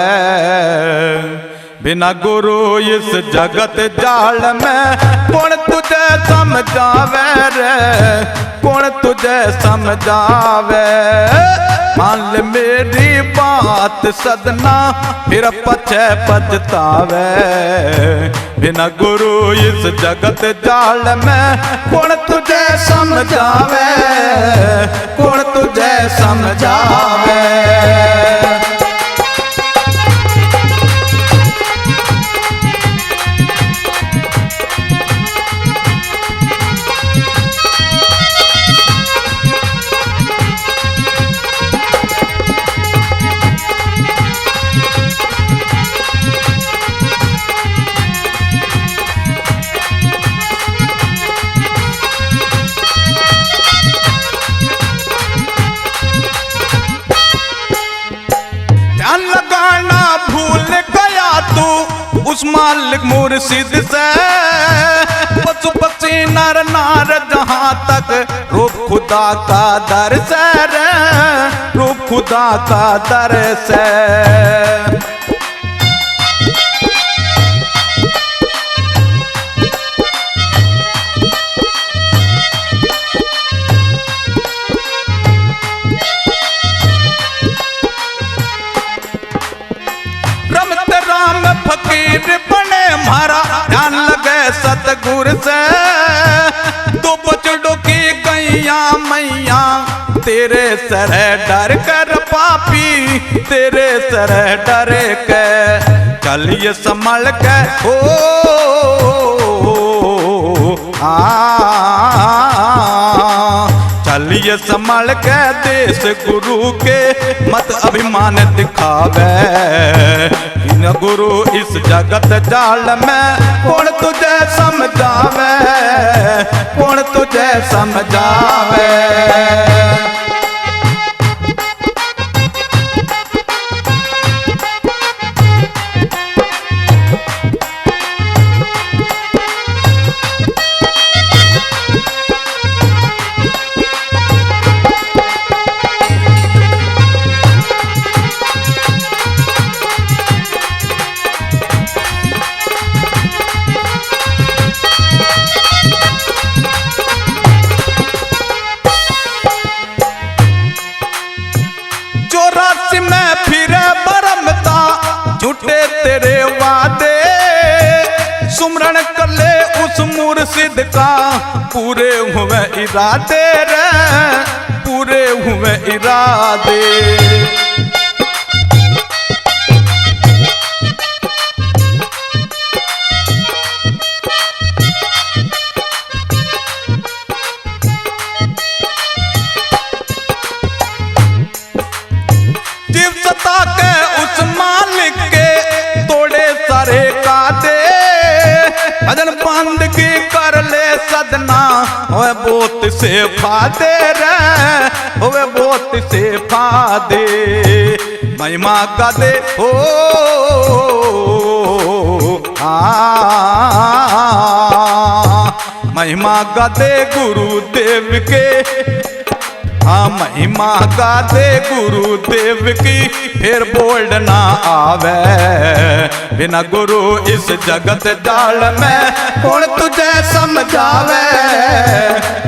बिना गुरु इस जगत जाल में कौन तुझे समझावे रे, कौन तुझे समझावे। मान ले मेरी बात सदना फिर पछे पछतावे। बिना गुरु इस जगत जाल में कौन तुझे समझावे, कौन तुझे समझावे। उस मालिक मुर्शिद से पशु पक्षी नर नार जहाँ तक रूप खुदा का दर से रे, रूप खुदा का दर से। फकीर बने मारा ध्यान लगे सतगुर से। दो बछड़ों की गैया मैया तेरे सर डर कर पापी, तेरे सर डर के चलिए संभल के हो चलिए संभल के देश गुरु के मत अभिमान दिखावे। इन गुरु इस जगत जाल में कौन तुझे समझावे, कौन तुझे समझावे। झूठे तेरे वादे सुमरण कर ले उस मूर मुर्शिद का पूरे हुए इरादे रे, पूरे हुए इरादे। जीव सता के उस मालिक के तोड़े सारे कादे, भजन बंदगी कर ले सदना होए बहुत से फादे रे, होए बहुत से फादे। महिमा गादे हो महिमा गादे गुरुदेव के, हाँ महिमा गादे गुरुदेव की, फिर बोल्ड ना आवे। बिना गुरु इस जगत जाल में कौन तुझे समझावे,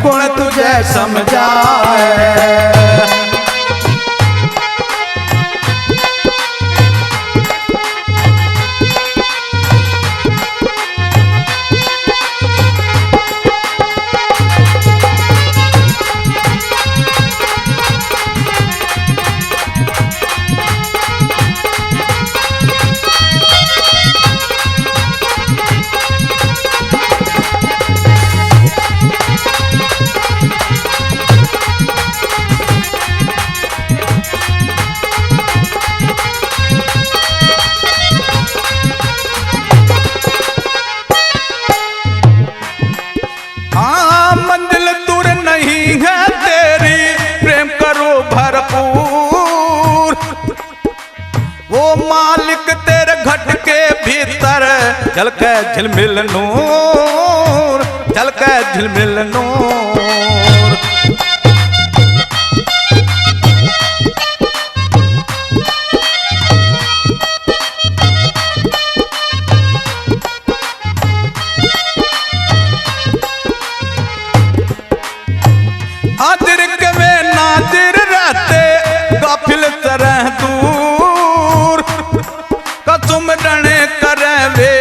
कौन तुझे समझावे। मंजिल दूर नहीं है तेरी, प्रेम करो भरपूर। वो मालिक तेरे घट के भीतर झलके झिलमिल नूर, झलके झिलमिल नूर। हाजिर के में नाजिर रहते, गाफिल तरह दूर। कसुम डणे करे वे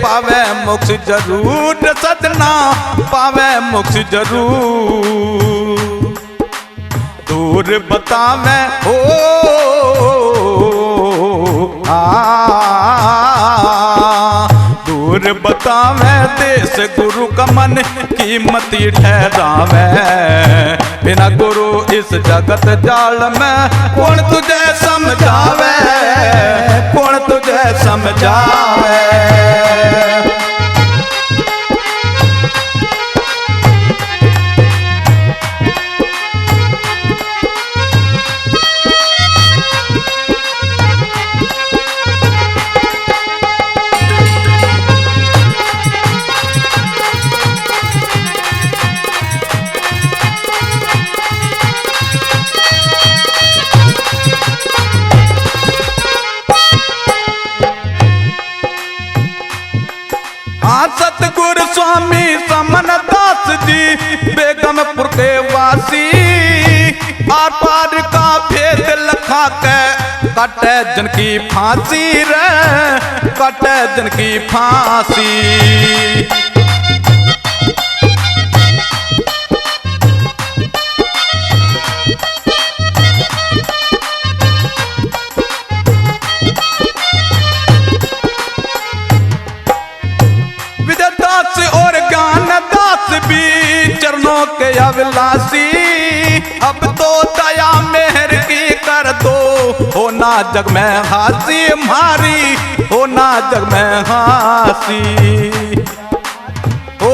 पावे मोक्ष जरूर, सदना पावे मोक्ष जरूर। दूर बतावे हो दूर बतावे देश गुरु का मन कीमती ठहरावे। बिना गुरु इस जगत जाल में कौन तुझे समझावे, कौन तुझे समझावे। सतगुरु स्वामी समन दास जी बेगमपुर के वासी, आर पार का भेद लखा के कटे जन की फांसी रे, कटे जन की फांसी। और ज्ञान दास भी चरणों के अभिलाषी, अब तो दया मेहर की कर दो, होना जग में हासी मारी, होना जग में हासी। ओ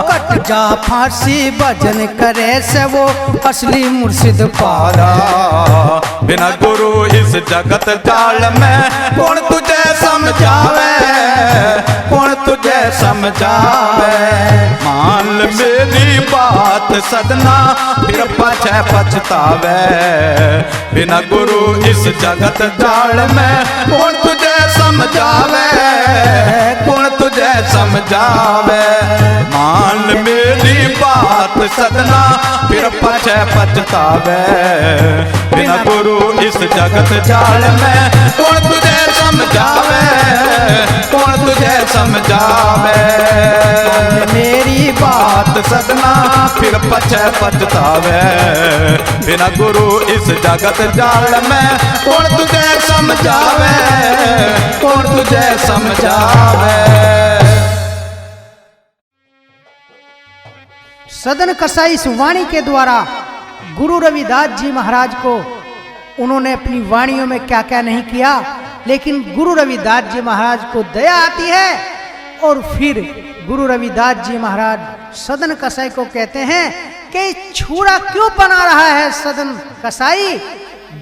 कट जा फांसी भजन करे से वो असली मुर्शिद पारा। बिना गुरु इस जगत जाल में कौन तुझे समझावे, कौन तुझे समझावे। मान मेरी बात सदना फिर पछे पछतावे। बिना गुरु इस जगत जाल में कौन तुझे समझावे, कौन तुझे समझावे। मान मेरी बात सदना फिर पछे पछतावे। बिना गुरु इस जगत जाल में कौन तुझे समझावे, कौन तुझे समझावे। मेरी बात सदना फिर पछे पछतावे। बिना गुरु इस जगत जाल में कौन तुझे समझावे, कौन तुझे समझावे। सदन कसाई इस वाणी के द्वारा गुरु रविदास जी महाराज को उन्होंने अपनी वाणियों में क्या क्या नहीं किया, लेकिन गुरु रविदास जी महाराज को दया आती है और फिर गुरु रविदास जी महाराज सदन कसाई को कहते हैं कि छुरा क्यों बना रहा है सदन कसाई,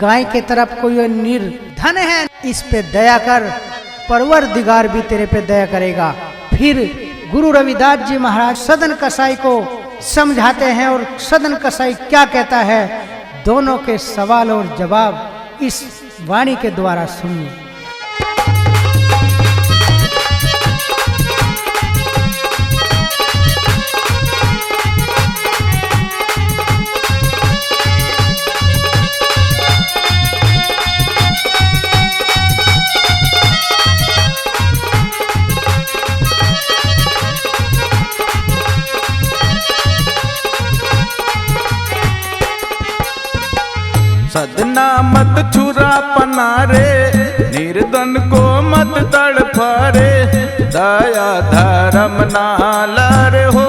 गाय के तरफ कोई निर्धन है, इस पे दया कर, परवरदिगार भी तेरे पे दया करेगा। फिर गुरु रविदास जी महाराज सदन कसाई को समझाते हैं और सदन कसाई क्या कहता है, दोनों के सवाल और जवाब इस वाणी के द्वारा सुनिए। सदना मत छुरा पनारे, निर्धन को मत तड़फारे, दया धर्म नालर हो।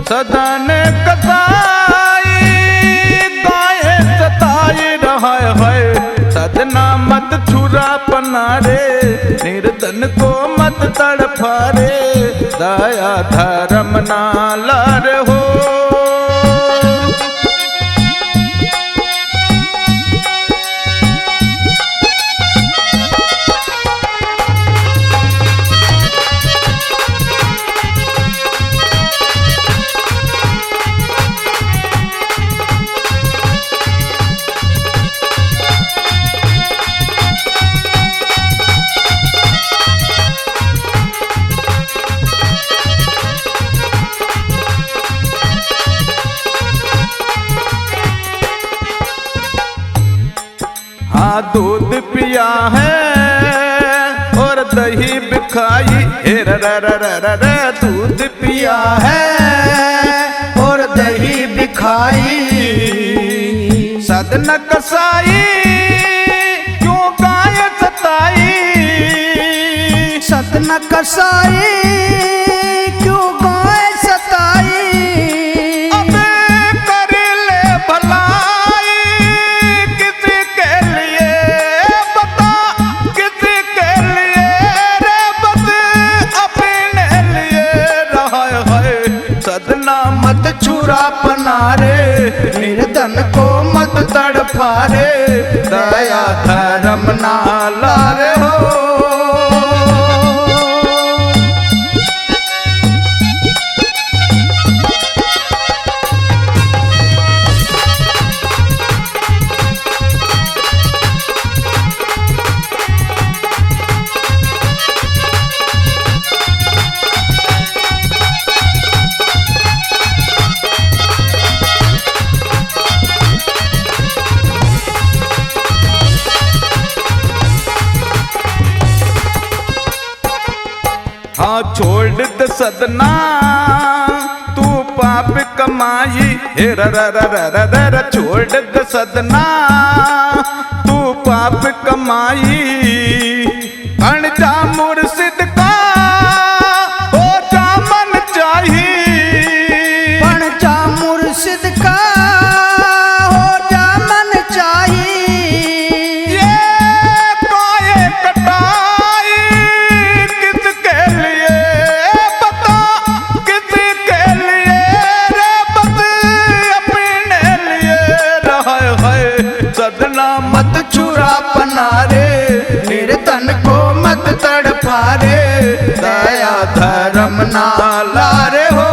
सदन कसाई गाय सताई रहा है। सदना मत छुरा पनारे, निर्धन को मत तड़फारे, दया धर्म नालर हो। दूध पिया है और दही बिखाई, दूध पिया है और दही बिखाई। सदन कसाई क्यों गाय सताई, सदन कसाई क्यों गाय सताई। अब कर ले भलाई मत छुरा पनारे, निर्धन को मत तड़फारे, दया धर्म नालर हो। हाँ छोड़ दे सदना तू पाप कमाई, छोड़ दे सदना तू पाप कमाई। अनजा मुर्शिद का हो जा मन चाहिए, अनजा मुर्शिद का हो जा मन चाहिए। ये कटाई किसके लिए बता, किसके लिए रे बस अपने लिए रहा है। सदना मत छुरा पनारे, निर्धन को मत तड़फारे, दया धर्म नालर हो।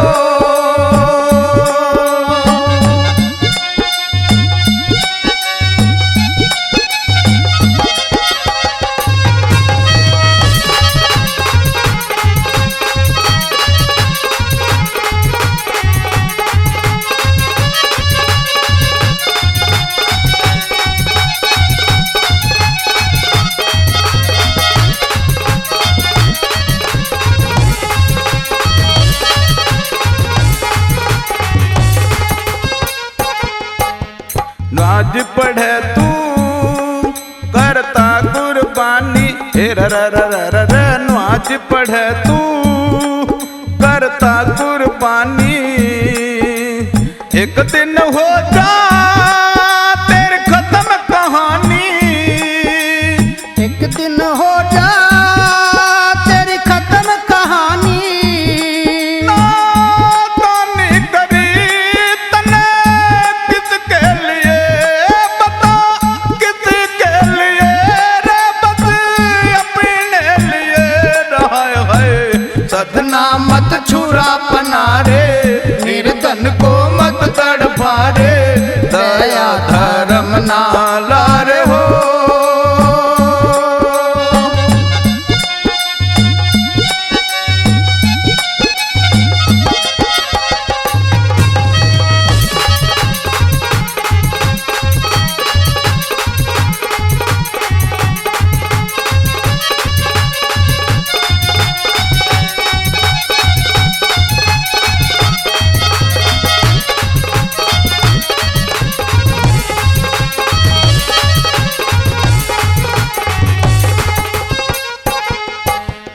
नमाज पढ़े तू करता कुर्बानी, नमाज पढ़े तू करता कुर्बानी। एक दिन हो जा तेरी खत्म कहानी, एक दिन हो जा तेरी खत्म कहानी। नादानी करी तने किसके लिए बता, किसके लिए रे बस अपने लिए रहा है। सदना मत छुरा पना रे, निर्धन को मत तड़पा रे, दया धर्म ना लारे हो।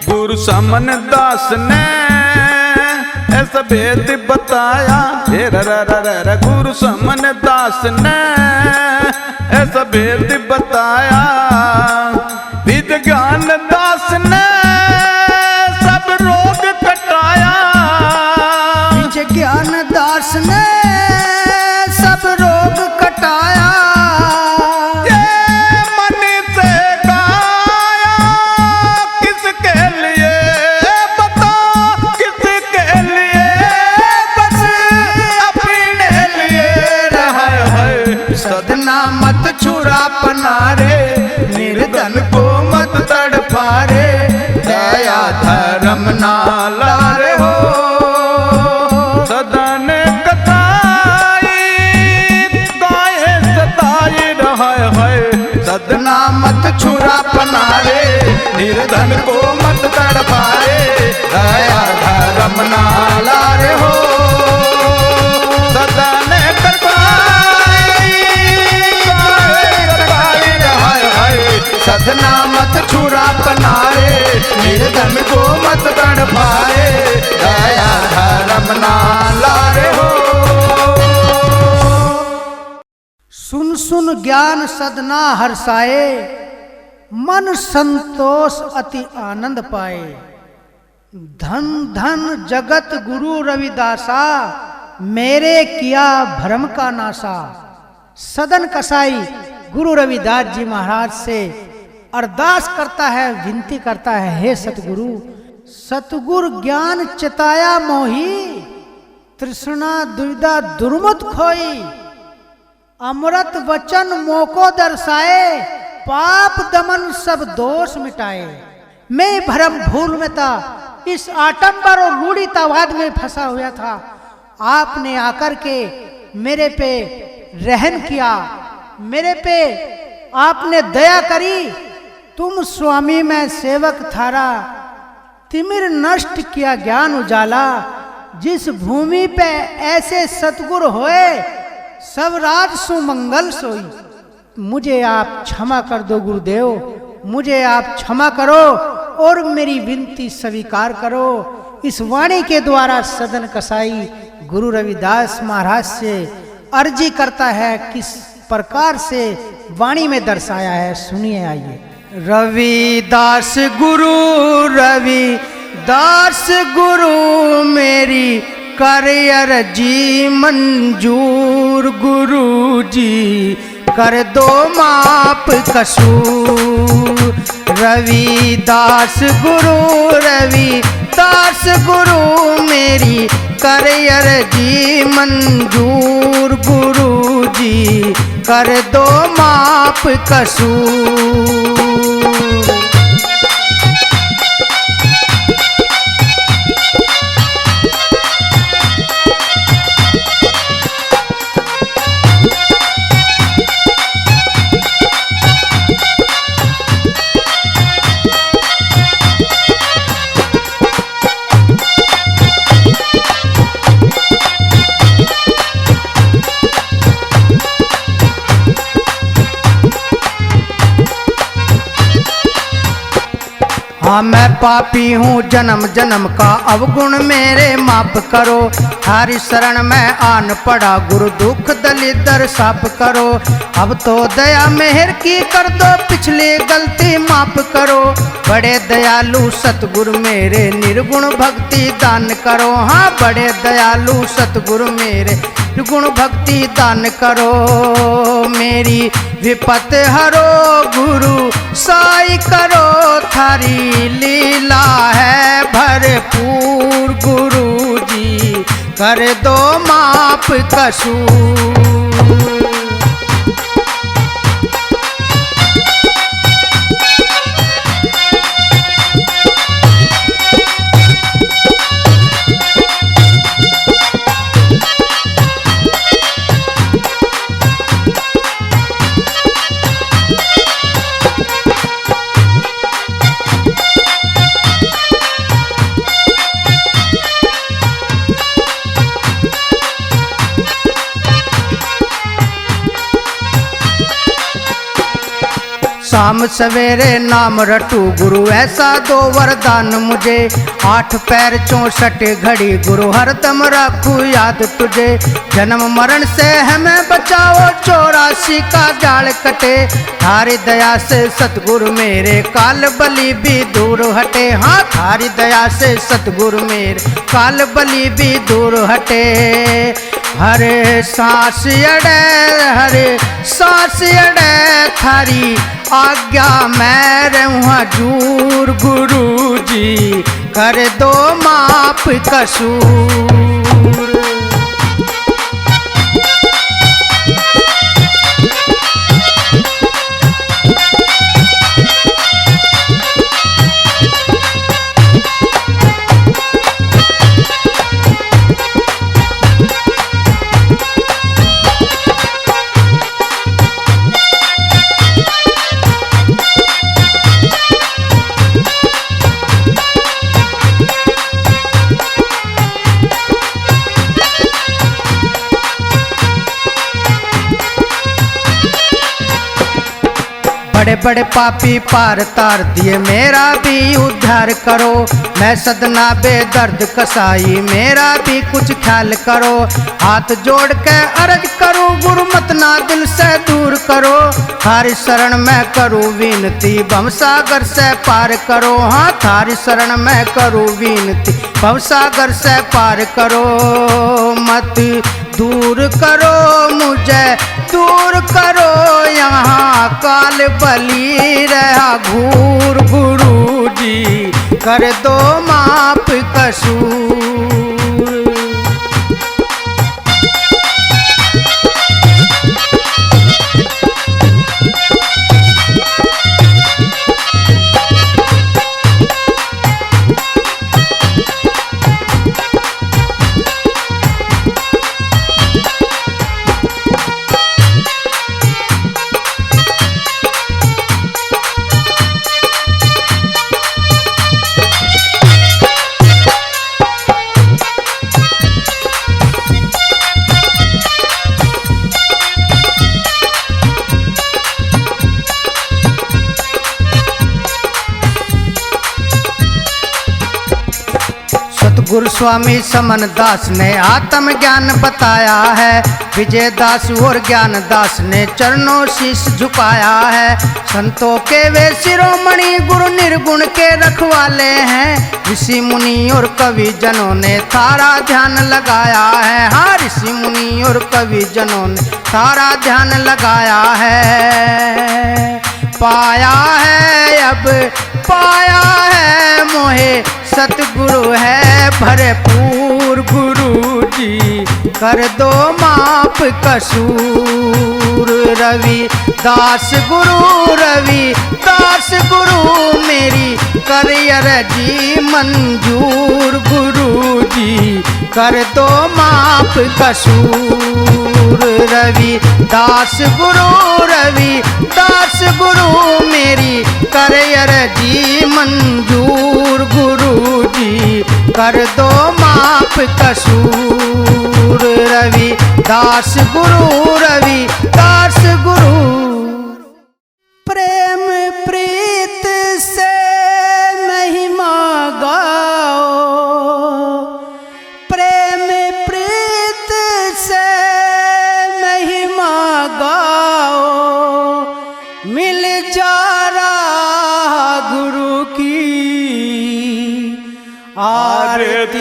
गुरु समन दास ने ऐसा भेद बताया, गुरु समन दास ने ऐसा भेद बताया। विद ज्ञान दास ने सब रोग कटाया, विद ज्ञान दास ने सब रोग कटाया। सदना मत छुरा पना रे, निर्धन को मत तड़पा रे, दया धर्म ना लारे हो। सदन कथाई गाये सताई रहा है, सदना मत छुरा पना रे, निर्धन को मत तड़पा रे, दया धर्म ना लारे हो। सदन सदना मत छुरा पनारे, निर्धन को मत तड़पाए, दया धर्म ना लारे हो। सुन सुन ज्ञान सदना हर्षाए, मन संतोष अति आनंद पाए। धन धन जगत गुरु रविदासा, मेरे किया भ्रम का नासा। सदन कसाई गुरु रविदास जी महाराज से अरदास करता है, विनती करता है, हे सतगुरु, सतगुरु ज्ञान चिताया मोही, तृष्णा दुविधा दुर्मत खोई। अमृत वचन मोको दर्शाए, पाप दमन सब दोष मिटाए। मैं भरम भूल में था, इस आटंबर और रूढ़ितावाद में फंसा हुआ था। आपने आकर के मेरे पे रहम किया, मेरे पे आपने दया करी। तुम स्वामी मैं सेवक थारा, तिमिर नष्ट किया ज्ञान उजाला। जिस भूमि पे ऐसे सतगुरु होए, सब राज सुमंगल सोई। मुझे आप क्षमा कर दो गुरुदेव, मुझे आप क्षमा करो और मेरी विनती स्वीकार करो। इस वाणी के द्वारा सदन कसाई गुरु रविदास महाराज से अर्जी करता है, किस प्रकार से वाणी में दर्शाया है, सुनिए आइए। रविदास गुरु मेरी कर अर्जी मंजूर, गुरु जी कर दो माप कसूर। रविदास गुरु मेरी कर अर्जी मंजूर, गुरु जी कर दो माप कसूर। हाँ मैं पापी हूँ जन्म जन्म का, अवगुण मेरे माफ करो। थारी शरण में आन पड़ा गुरु, दुख दलिदर साफ करो। अब तो दया मेहर की कर दो, पिछली गलती माफ करो। बड़े दयालु सतगुरु मेरे, निर्गुण भक्ति दान करो। हाँ बड़े दयालु सतगुरु मेरे, निर्गुण भक्ति दान करो। मेरी विपत हरो गुरु साई करो, थारी लीला है भरपूर। गुरु जी कर दो माफ कसूर। शाम सवेरे नाम रटू गुरु, ऐसा दो वरदान मुझे। 8 पैर 64 घड़ी गुरु, हरदम रखू याद तुझे। जन्म मरण से हमें बचाओ, 84 का जाल कटे। थारी दया से सतगुरु मेरे, काल बलि भी दूर हटे। हाँ थारी दया से सतगुरु मेरे, काल बलि भी दूर हटे। हरे सांस अड़े, हरे सांस अड़े, थारी आज्ञा मैं रहूं हजूर। गुरु जी कर दो माफ कसूर। बड़े बड़े पापी पार तार दिए, मेरा भी उद्धार करो। मैं सदना बेदर्द कसाई, मेरा भी कुछ ख्याल करो। हाथ जोड़ के अर्ज करूं गुरु, मत ना दिल से दूर करो। थारी शरण में करूं विनती, भवसागर से पार करो। हाँ थारी शरण में करूं विनती, भवसागर से पार करो। मत दूर करो मुझे, दूर करो यहाँ काल बलि रहा घूर। गुरु जी कर दो माफ कसूर। गुरु स्वामी समन दास ने आत्म ज्ञान बताया है। विजय दास और ज्ञान दास ने चरणों शीश झुकाया है। संतों के वे शिरोमणि, गुरु निर्गुण के रखवाले हैं। ऋषि मुनि और कवि जनों ने थारा ध्यान लगाया है। हाँ ऋषि मुनि और कवि जनों ने थारा ध्यान लगाया है। पाया है अब पाया है मोहे, सतगुरु है भरपूर। गुरु जी कर दो माफ कसूर। रवि दास गुरु, रवि दास गुरु मेरी करियर जी मंजूर। गुरु जी कर दो माफ कसूर। रवि दास गुरु, रवि दास गुरु मेरी करियर जी मंजूर। गुरु जी कर दो माफ कसूर। रवि दास गुरु, रवि दास गुरु। प्रेम प्रीत से नहीं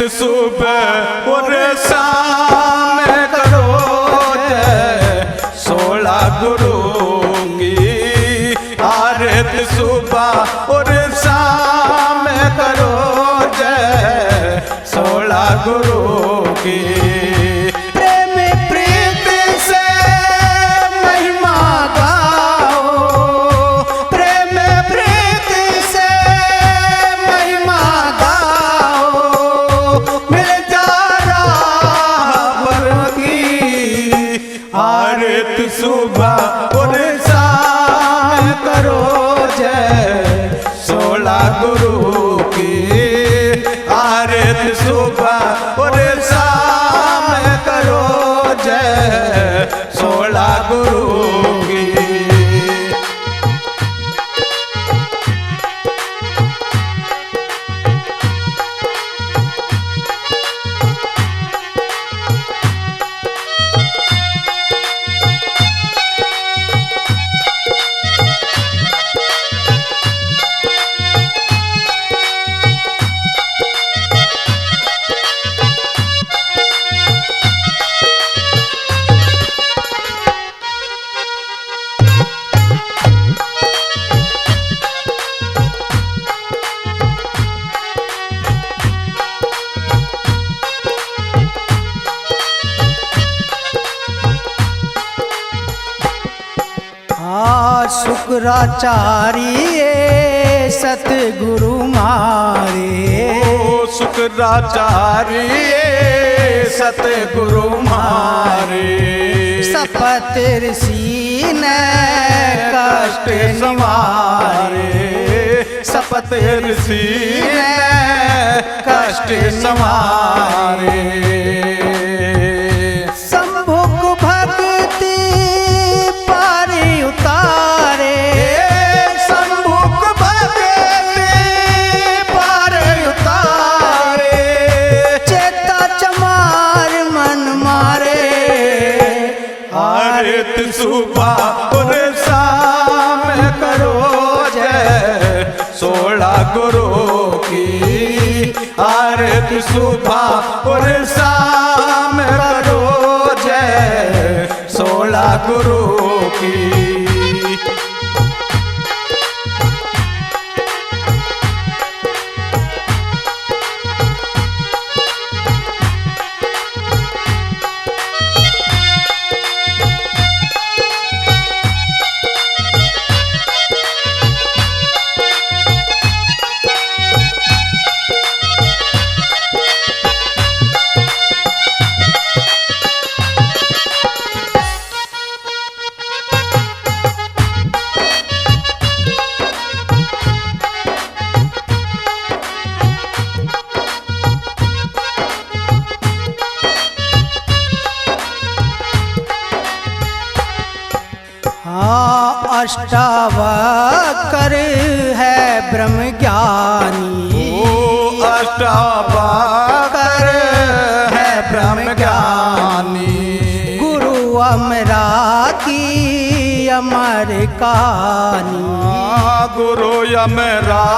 सुबह और शाम करो जय 16 गुरु की आरती सुबह और शाम करो जय 16 गुरु की प्रेम प्रीत से महिमा गाओ, प्रेम प्रीत से महिमा गाओ, मिल जा राह की आरती सुबह और शाम करो जय 16 गुरु की आरती सुबह और शाम करो जय 16 गुरु की शुक्राचार्य सतगुरु मारे, शुक्राचार्य सतगुरु मारे सपत ऋषि ने कष्ट संवारे सपत ऋषि ने कष्ट संवारे संभुक भक्ति पार उतारे, संभुक भक्ति पार उतारे चेता चमार मन मारे आरती सुबह और शाम करो जय 16 गुरु की आरती सुबह और शाम करो जय 16 गुरु की अष्टावकर है ब्रह्म ज्ञानी, अष्टावकर है ब्रह्म ज्ञानी गुरु अमरा की अमर कहानी, गुरु अमरा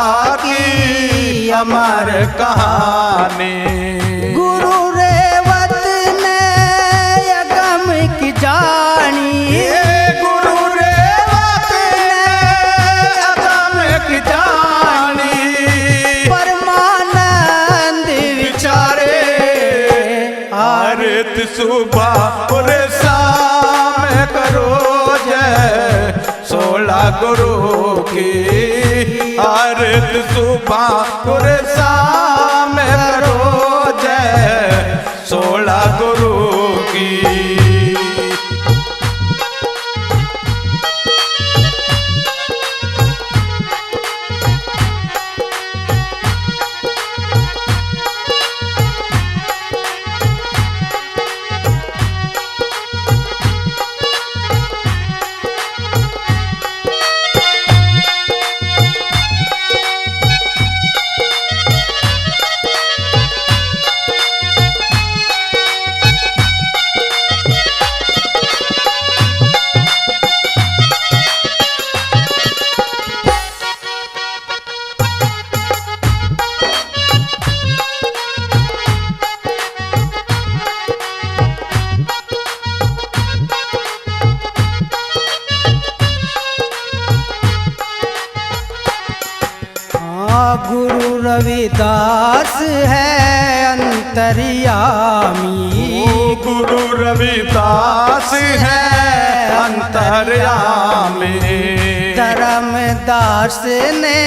की अमर कहानी गुरु रेवत ने अगम की जानी, सुबह और शाम करो जय 16 गुरु की आरती सुबह और शाम करो जय 16 गुरु की रविदास है अंतर्यामी, गुरु रविदास है अंतर्यामी। धर्मदास ने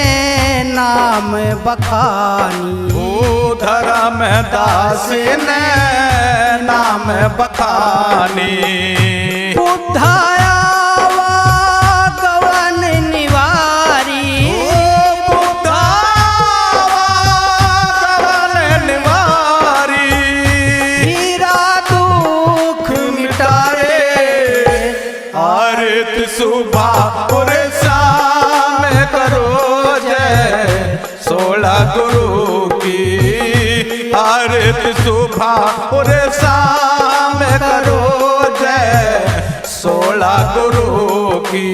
नाम बखानी, धर्मदास ने नाम बखानी। बुद्धाया गवन निवारी, गवन निवारी। हीरा दुख मिटाए, आरत सुबह और शाम करो जय 16 गुरु की। आरत सुबह और शाम करो जय 16 गुरु की।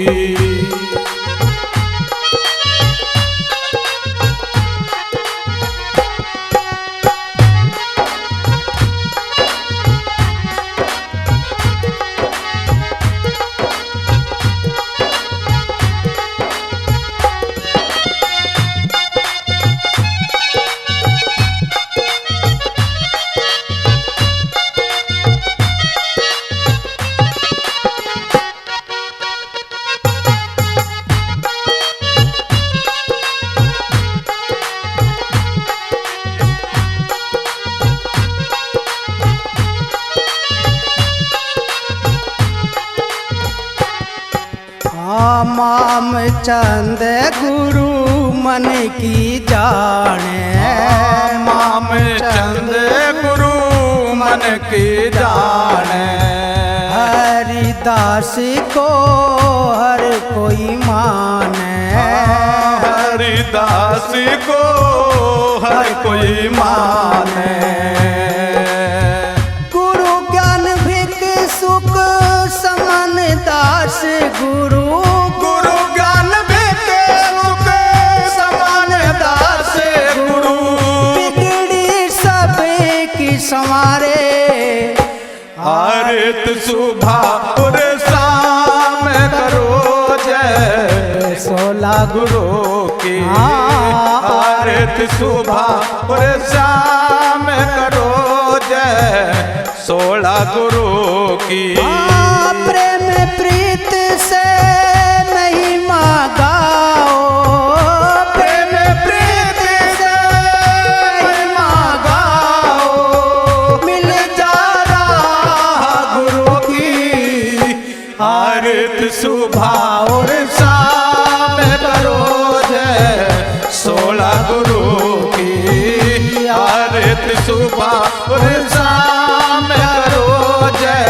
माम चंद गुरु मन की जाने, माम चंद गुरु मन की जाने। हरिदास को हर कोई माने, हरिदास को हर कोई माने। गुरु ज्ञान भिक सुख समन दास गुरु, गुरु ज्ञान भिक सुख समान दास गुरु। बिगड़ी सब की संवारे, आरत सुबह और शाम करो जय 16 गुरु की। आरत सुबह और शाम करो जय 16 गुरु की। प्रेम प्रीत से महिमा गाओ, प्रेम प्रीत से महिमा गाओ। मिल जा रहा गुरु की। आरत सुबह और शाम करो जय 16 गुरु की। आरत सुबह और शाम करो जय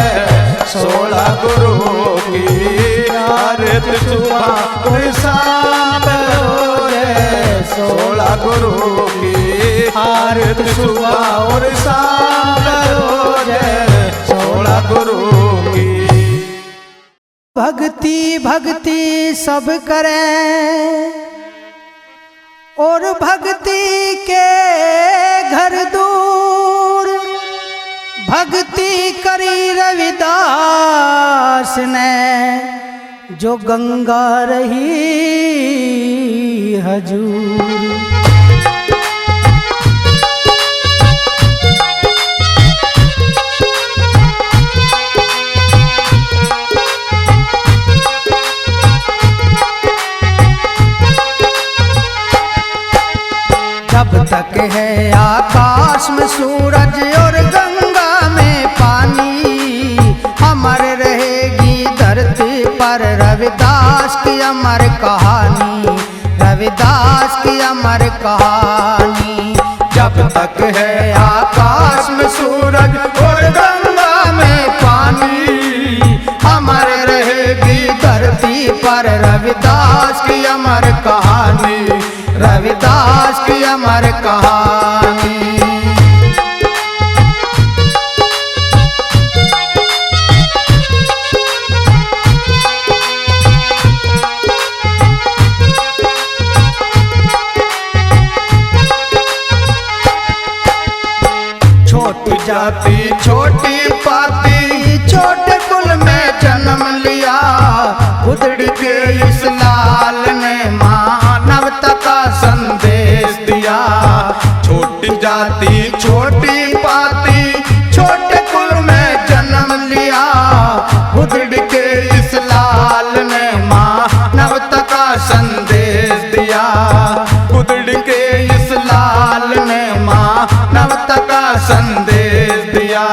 16 गुरु की। आरत सुबह और शाम करो जय 16 गुरु की। आरत सुबह और शाम करो जय 16 गुरु की। भक्ति भक्ति सब करें और भक्ति के घर दूर, भक्ति करी रविदास ने जो गंगा रही हजूर। जब तक है आकाश में सूरज और गंगा में पानी, अमर रहेगी धरती पर रविदास की अमर कहानी, रविदास की अमर कहानी। जब तक है आकाश में सूरज और गंगा में पानी, अमर रहेगी धरती पर रविदास की अमर कहानी, रविदास की अमर कहानी। छोटी जाति छोटी पाती छोटे कुल में जन्म लिया, उधड़ के इस लाल ने मानवता का संदेश दिया, जाति छोटी पाती छोटे कुल में जन्म लिया। गुदड़ के इस लाल ने मानवता का संदेश दिया। गुदड़ के इस लाल ने मानवता का संदेश दिया।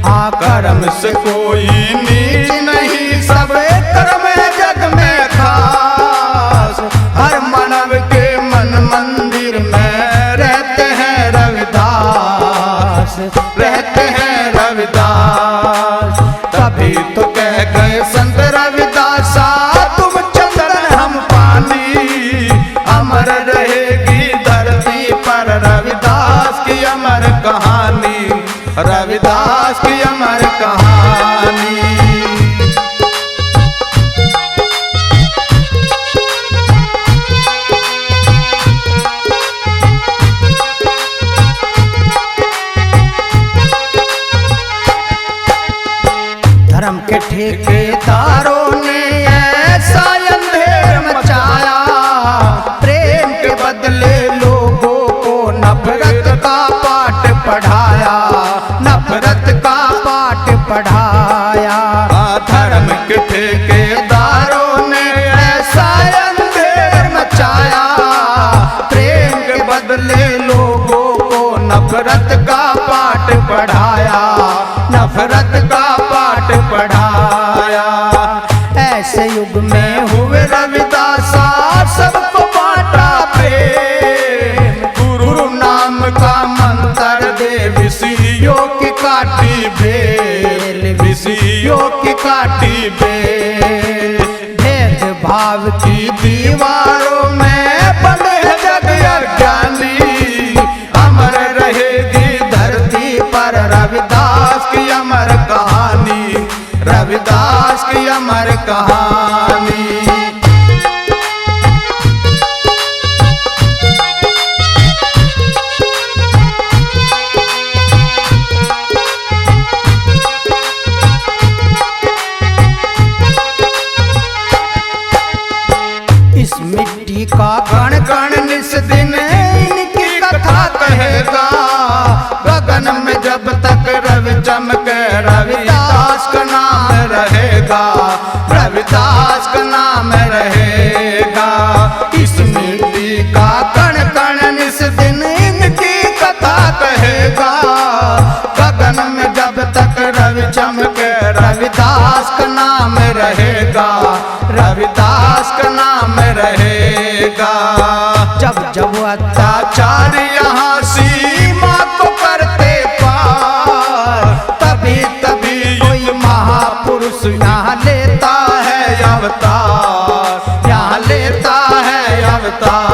हाँ कर्म से कोई नीच नहीं, सब कर्म है जग में खास। हर मानव के मन मंदिर में रहते हैं रविदास, रहते हैं रविदास। तभी तो कह गए संत रविदासा, तुम चंदन हम पानी, अमर रहेगी धरती पर रविदास की अमर कहानी, रविदास की अमर कहानी। धर्म के ठेकेदारों ने ऐसा अंधेर मचाया, प्रेम के बदले लोगों को नफरत का पाठ पढ़ाया, नफरत का पाठ पढ़ाया। धर्म के ठेकेदारों ने ऐसा अंधेर मचाया, प्रेम के बदले लोगों को नफरत का पाठ पढ़ाया, नफरत का पाठ पढ़ाया। ऐसे युग में हुए रविदासा, सबको बांटा प्रेम। गुरु नाम का मंत्र दे, विषयों की काटी बेल, विषयों की काटी बेल। भेद भाव की दीवारों में बने हैं जग अज्ञानी, अमर रहेगी धरती पर रविदास की अमर कहानी, रविदास की अमर कहानी। इस मिट्टी का कण कण निस दिन इनकी कथा कहेगा। गगन में जब तक रवि चमके रविदास का नाम रहेगा, रविदास का नाम रहेगा। इस मिट्टी का कण कण इस दिन इनकी कथा कहेगा। गगन में जब तक रवि चमके रविदास का नाम रहेगा, रविदास का नाम रहेगा। जब जब अत्याचार यहाँ सीमा को करते पार, तभी तभी कोई महापुरुष यहाँ लेता है अवतार, यहाँ लेता है अवतार।